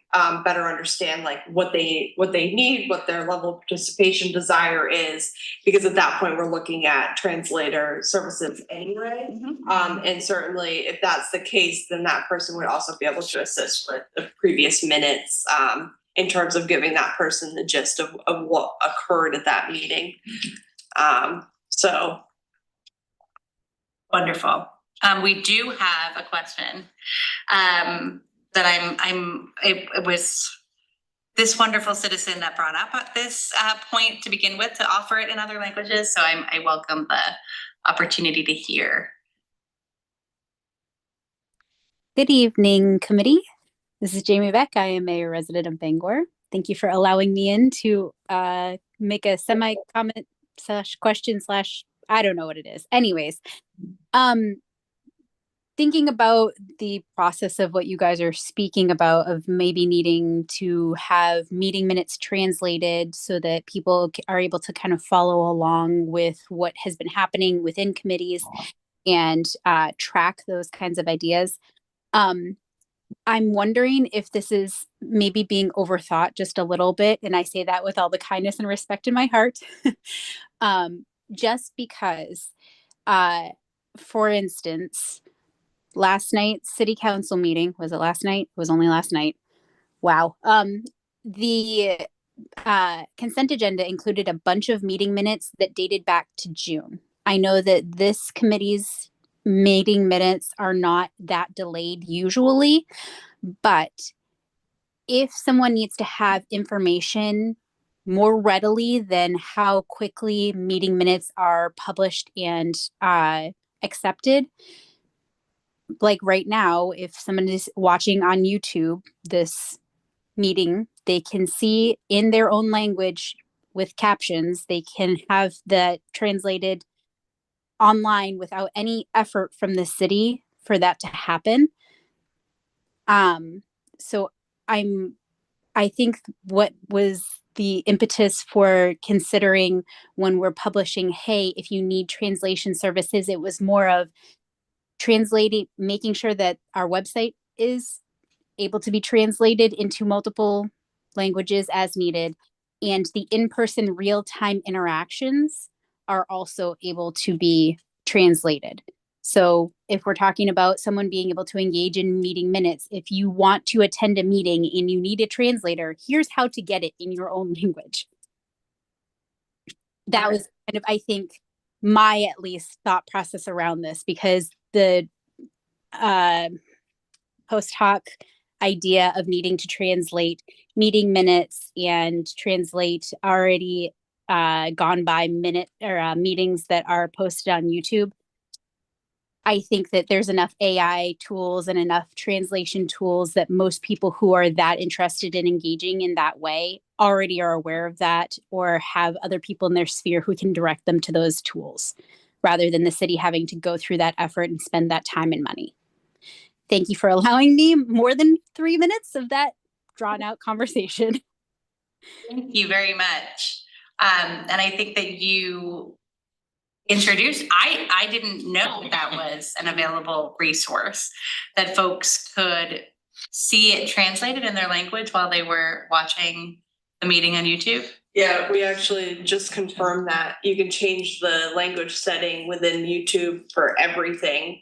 better understand like what they need, what their level of participation desire is, because at that point we're looking at translator services anyway. And certainly if that's the case, then that person would also be able to assist with the previous minutes in terms of giving that person the gist of what occurred at that meeting. So. Wonderful. We do have a question that it was this wonderful citizen that brought up at this point to begin with, to offer it in other languages. So I welcome the opportunity to hear. Good evening, committee. This is Jamie Beck. I am a resident of Bangor. Thank you for allowing me in to make a semi-comment / question / I don't know what it is. Anyways, thinking about the process of what you guys are speaking about, of maybe needing to have meeting minutes translated so that people are able to kind of follow along with what has been happening within committees and track those kinds of ideas. I'm wondering if this is maybe being overthought just a little bit, and I say that with all the kindness and respect in my heart, just because, for instance, last night's city council meeting, was it last night? It was only last night. Wow. The consent agenda included a bunch of meeting minutes that dated back to June. I know that this committee's meeting minutes are not that delayed usually, but if someone needs to have information more readily than how quickly meeting minutes are published and accepted, like right now, if someone is watching on YouTube this meeting, they can see in their own language with captions, they can have that translated online without any effort from the city for that to happen. So I'm I think what was the impetus for considering when we're publishing, hey, if you need translation services, it was more of translating, making sure that our website is able to be translated into multiple languages as needed. And the in-person real-time interactions are also able to be translated. So if we're talking about someone being able to engage in meeting minutes, if you want to attend a meeting and you need a translator, here's how to get it in your own language. That was kind of, I think, my at least thought process around this, because the post hoc idea of needing to translate meeting minutes and translate already gone by minute or meetings that are posted on YouTube. I think that there's enough AI tools and enough translation tools that most people who are that interested in engaging in that way already are aware of that, or have other people in their sphere who can direct them to those tools, rather than the city having to go through that effort and spend that time and money. Thank you for allowing me more than 3 minutes of that drawn out conversation. Thank you very much. And I think that you introduced, I didn't know that was an available resource, that folks could see it translated in their language while they were watching the meeting on YouTube. Yeah, we actually just confirmed that you can change the language setting within YouTube for everything.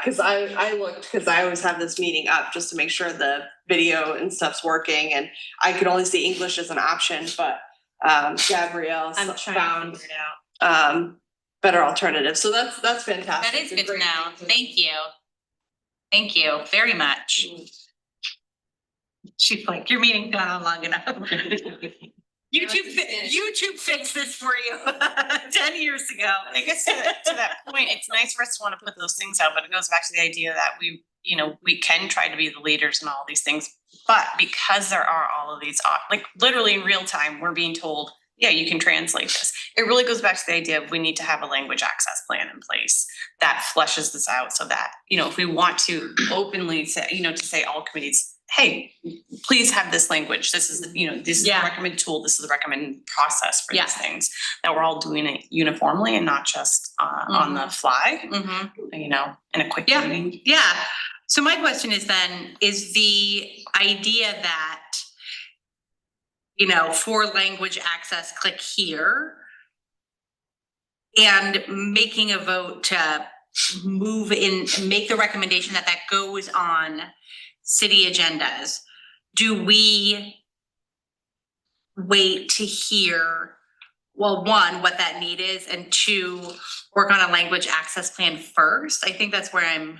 Cause I looked, cause I always have this meeting up just to make sure the video and stuff's working, and I could only see English as an option, but Gabrielle I'm trying found to figure it out. better alternatives. So that's fantastic. That is good to know. Thank you. Thank you very much. She's like, your meeting's gone on long enough. YouTube fixed this for you 10 years ago. I guess to that point, it's nice for us to want to put those things out, but it goes back to the idea that we can try to be the leaders in all these things. But because there are all of these, like literally in real time, we're being told, yeah, you can translate this. It really goes back to the idea of we need to have a language access plan in place that fleshes this out, so that, if we want to openly say, to say all committees, hey, please have this language. This is, this is the recommended tool. This is the recommended process for these things, that we're all doing it uniformly and not just on the fly, in a quick meeting. Yeah. So my question is then, is the idea that, for language access, click here, and making a vote to move in, make the recommendation that goes on city agendas, do we wait to hear, well, one, what that need is, and two, work on a language access plan first? I think that's where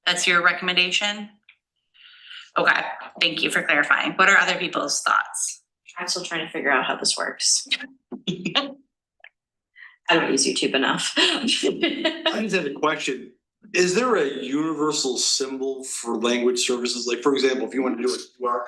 that's your recommendation? Okay, thank you for clarifying. What are other people's thoughts? I'm still trying to figure out how this works. I don't use YouTube enough. I just had a question. Is there a universal symbol for language services? Like, for example, if you want to do a QR code,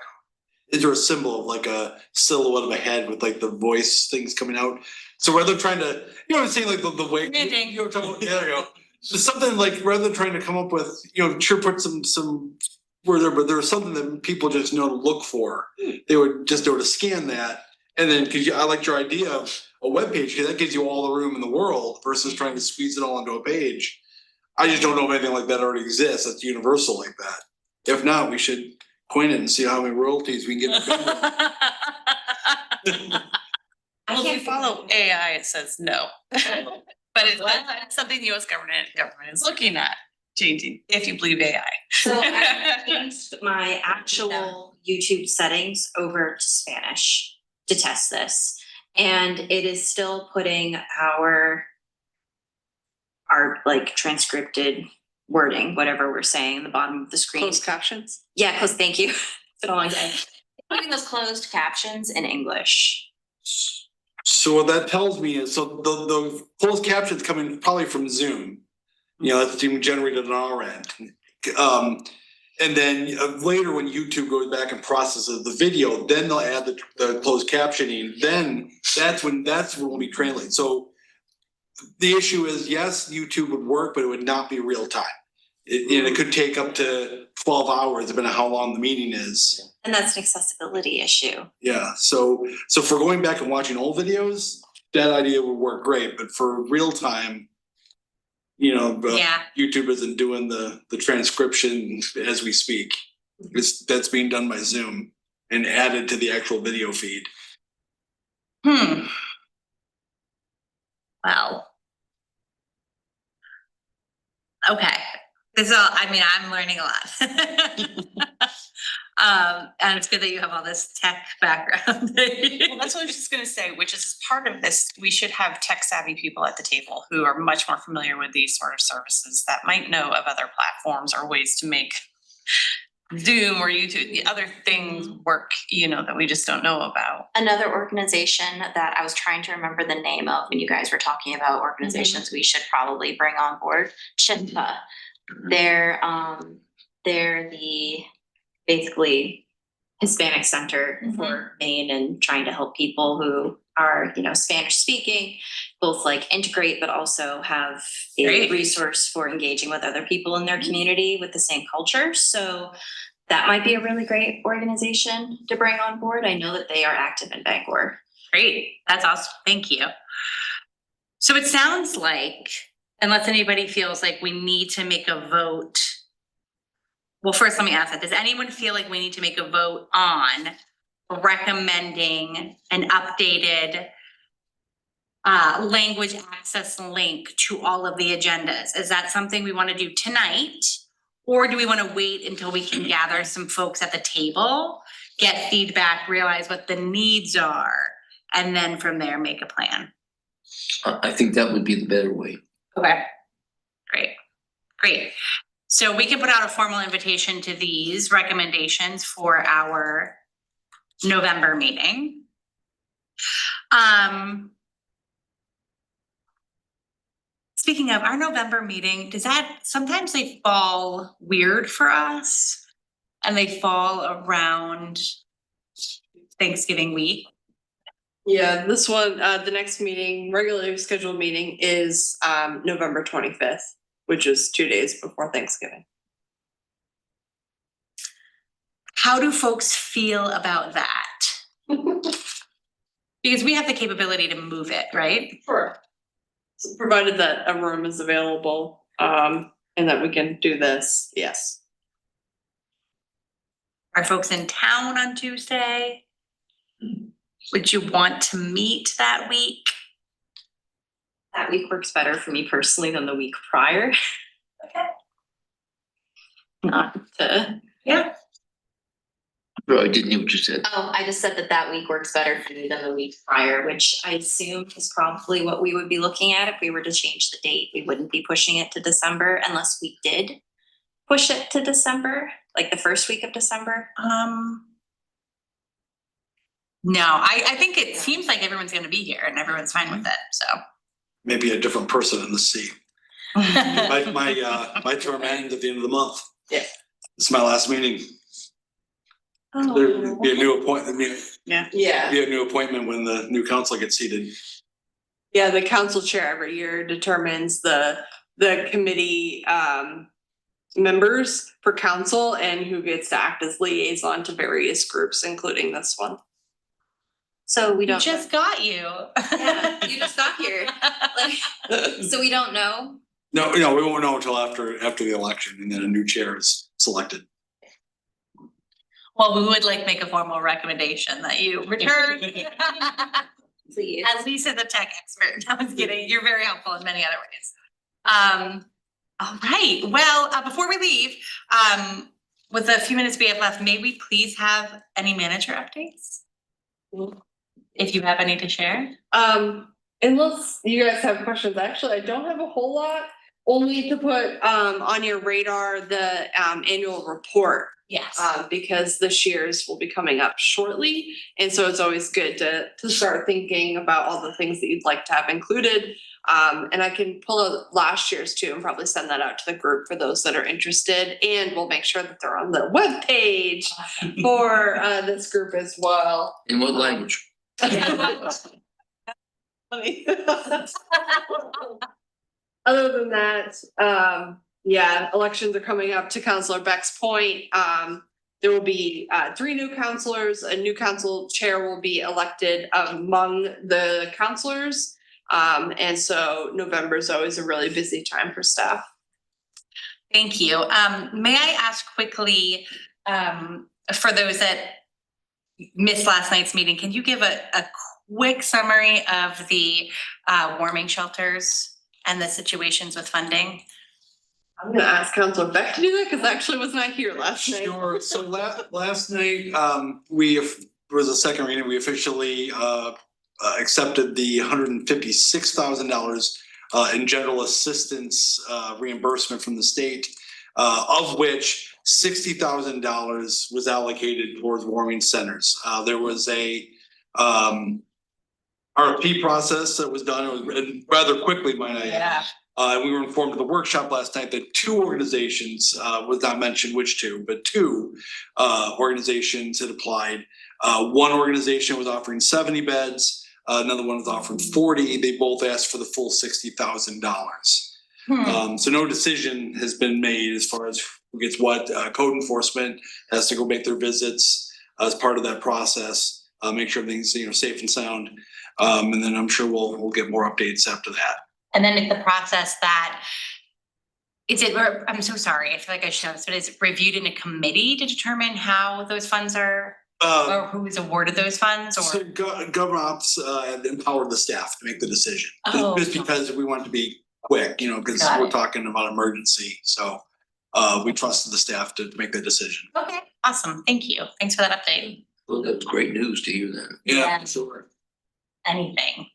is there a symbol of like a silhouette of a head with like the voice things coming out? So rather than trying to, I'm saying like the way, there you go. So something like, rather than trying to come up with, sure put some where there, but there's something that people just know to look for. They would just know to scan that. And then, I liked your idea of a web page, because that gives you all the room in the world versus trying to squeeze it all into a page. I just don't know if anything like that already exists that's universal like that. If not, we should coin it and see how many royalties we can get. Well, if you follow AI, it says no. But it's something the US government is looking at changing, if you believe AI. So I changed my actual YouTube settings over to Spanish to test this. And it is still putting our like transcripted wording, whatever we're saying, in the bottom of the screen. Closed captions? Yeah, thank you. It's been a long day. Putting those closed captions in English. So what that tells me is, so the closed captions coming probably from Zoom. That's being generated on our end. And then later when YouTube goes back and processes the video, then they'll add the closed captioning. Then that's when we'll be translating. So the issue is, yes, YouTube would work, but it would not be real time. it could take up to 12 hours, depending on how long the meeting is. And that's an accessibility issue. Yeah, so for going back and watching old videos, that idea would work great, but for real time, you know, Yeah. YouTube isn't doing the transcription as we speak. That's being done by Zoom and added to the actual video feed. Well. Okay, this is all, I mean, I'm learning a lot. And it's good that you have all this tech background. Well, that's what I was just gonna say, which is part of this, we should have tech savvy people at the table who are much more familiar with these sort of services that might know of other platforms or ways to make Zoom or YouTube, the other things work, you know, that we just don't know about. Another organization that I was trying to remember the name of when you guys were talking about organizations we should probably bring on board, Chimpa. They're the basically Hispanic Center for Maine and trying to help people who are, you know, Spanish speaking, both like integrate, but also have a Great. resource for engaging with other people in their community with the same culture. So that might be a really great organization to bring on board. I know that they are active in Bangor. Great, that's awesome, thank you. So it sounds like, unless anybody feels like we need to make a vote. Well, first, let me ask that, does anyone feel like we need to make a vote on recommending an updated language access link to all of the agendas? Is that something we want to do tonight? Or do we want to wait until we can gather some folks at the table, get feedback, realize what the needs are, and then from there make a plan? I think that would be the better way. Okay, great. So we can put out a formal invitation to these recommendations for our November meeting. Speaking of our November meeting, sometimes they fall weird for us and they fall around Thanksgiving week. Yeah, this one, the next meeting, regularly scheduled meeting is November 25th, which is 2 days before Thanksgiving. How do folks feel about that? Because we have the capability to move it, right? Sure. So provided that a room is available, and that we can do this, yes. Are folks in town on Tuesday? Would you want to meet that week? That week works better for me personally than the week prior. Okay. Not to. Yeah. No, I didn't hear what you said. Oh, I just said that week works better for me than the week prior, which I assume is probably what we would be looking at if we were to change the date. We wouldn't be pushing it to December unless we did push it to December, like the first week of December. No, I think it seems like everyone's gonna be here and everyone's fine with it, so. Maybe a different person in the seat. My term ends at the end of the month. Yeah. It's my last meeting. There'd be a new appointment, Yeah. be a new appointment when the new council gets seated. Yeah, the council chair every year determines the committee members for council and who gets to act as liaison to various groups, including this one. So we We don't. just got you. Yeah, you just got here. Like, so we don't know. No, we won't know until after the election and then a new chair is selected. Well, we would make a formal recommendation that you return. Please. As Lisa, the tech expert, I was kidding, you're very helpful in many other ways. All right, well, before we leave, with the few minutes we have left, may we please have any manager updates? If you have any to share. Unless you guys have questions, actually, I don't have a whole lot, only to put on your radar the annual report. Yes. Because the shears will be coming up shortly. And so it's always good to start thinking about all the things that you'd like to have included. And I can pull out last year's too and probably send that out to the group for those that are interested. And we'll make sure that they're on the webpage for this group as well. In what language? Funny. Other than that, Yeah, elections are coming up. To Counselor Beck's point, there will be 3 new counselors. A new council chair will be elected among the counselors. And so November is always a really busy time for staff. Thank you. May I ask quickly, for those that missed last night's meeting, can you give a quick summary of the warming shelters and the situations with funding? I'm gonna ask Counselor Beck to do that because actually was not here last night. Sure, so last night, was a second reading, we officially accepted the $156,000 in general assistance reimbursement from the state, of which $60,000 was allocated towards warming centers. There was a RFP process that was done, it was rather quickly, might I add. We were informed of the workshop last night that 2 organizations, was not mentioned which 2, but 2 organizations had applied. One organization was offering 70 beds, another one was offering 40. They both asked for the full $60,000. So no decision has been made as far as who gets what. Code enforcement has to go make their visits as part of that process, make sure everything's safe and sound. And then I'm sure we'll get more updates after that. And then it's the process that, I'm so sorry, I feel like I should know this, but is it reviewed in a committee to determine how those funds are, or who is awarded those funds, or? So GovOps empowered the staff to make the decision. Oh, Just because we want to be quick, because Got we're it. talking about emergency. So we trusted the staff to make the decision. Okay, awesome, thank you, thanks for that update. Well, that's great news to hear that. Yeah. Sure. Anything.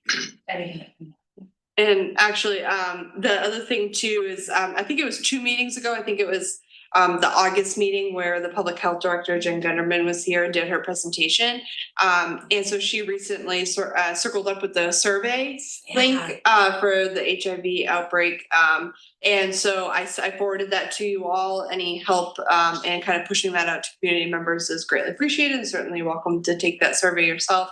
And actually, the other thing too is, I think it was 2 meetings ago, I think it was the August meeting where the public health director, Jen Gunderman, was here and did her presentation. And so she recently circled up with the survey link for the HIV outbreak. And so I forwarded that to you all. Any help and kind of pushing that out to community members is greatly appreciated, and certainly welcome to take that survey yourself.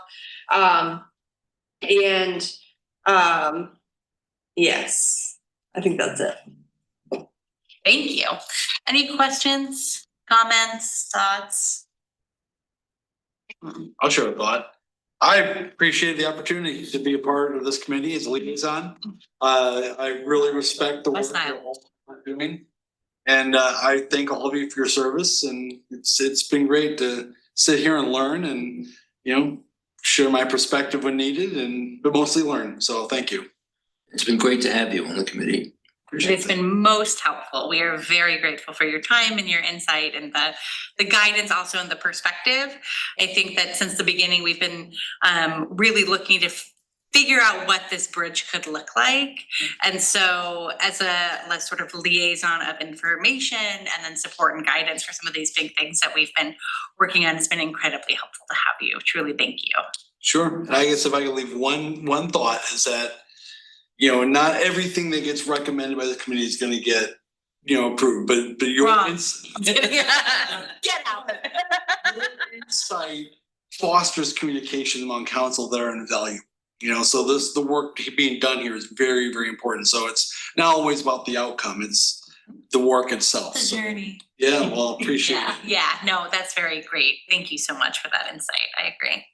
Yes, I think that's it. Thank you. Any questions, comments, thoughts? I'll share a thought. I appreciate the opportunity to be a part of this committee as a liaison. I really respect the work West Nile. you're all doing. And I thank all of you for your service, and it's been great to sit here and learn and, share my perspective when needed, but mostly learn. So thank you. It's been great to have you on the committee. It's been most helpful. We are very grateful for your time and your insight and the guidance also and the perspective. I think that since the beginning, we've been really looking to figure out what this bridge could look like. And so as a sort of liaison of information and then support and guidance for some of these big things that we've been working on, it's been incredibly helpful to have you. Truly, thank you. Sure. And I guess if I could leave one thought is that, not everything that gets recommended by the committee is going to get, approved, but your Wrong. Get out. your insight fosters communication among council that are invaluable. So the work being done here is very, very important. So it's not always about the outcome, it's the work itself. The So, journey. yeah, well, appreciate it. Yeah, no, that's very great. Thank you so much for that insight. I agree.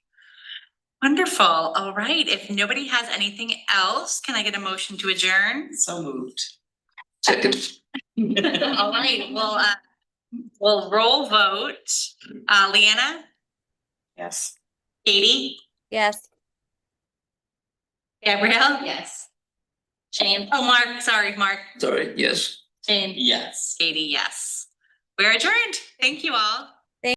Wonderful. All right. If nobody has anything else, can I get a motion to adjourn? So moved. Second. All right, we'll roll vote. Leanna, Yes. Katie, Yes. Gabrielle, Yes. Shane. Oh, Mark, sorry, Mark. Sorry, yes. Shane, Yes. Katie, yes. We're adjourned. Thank you all.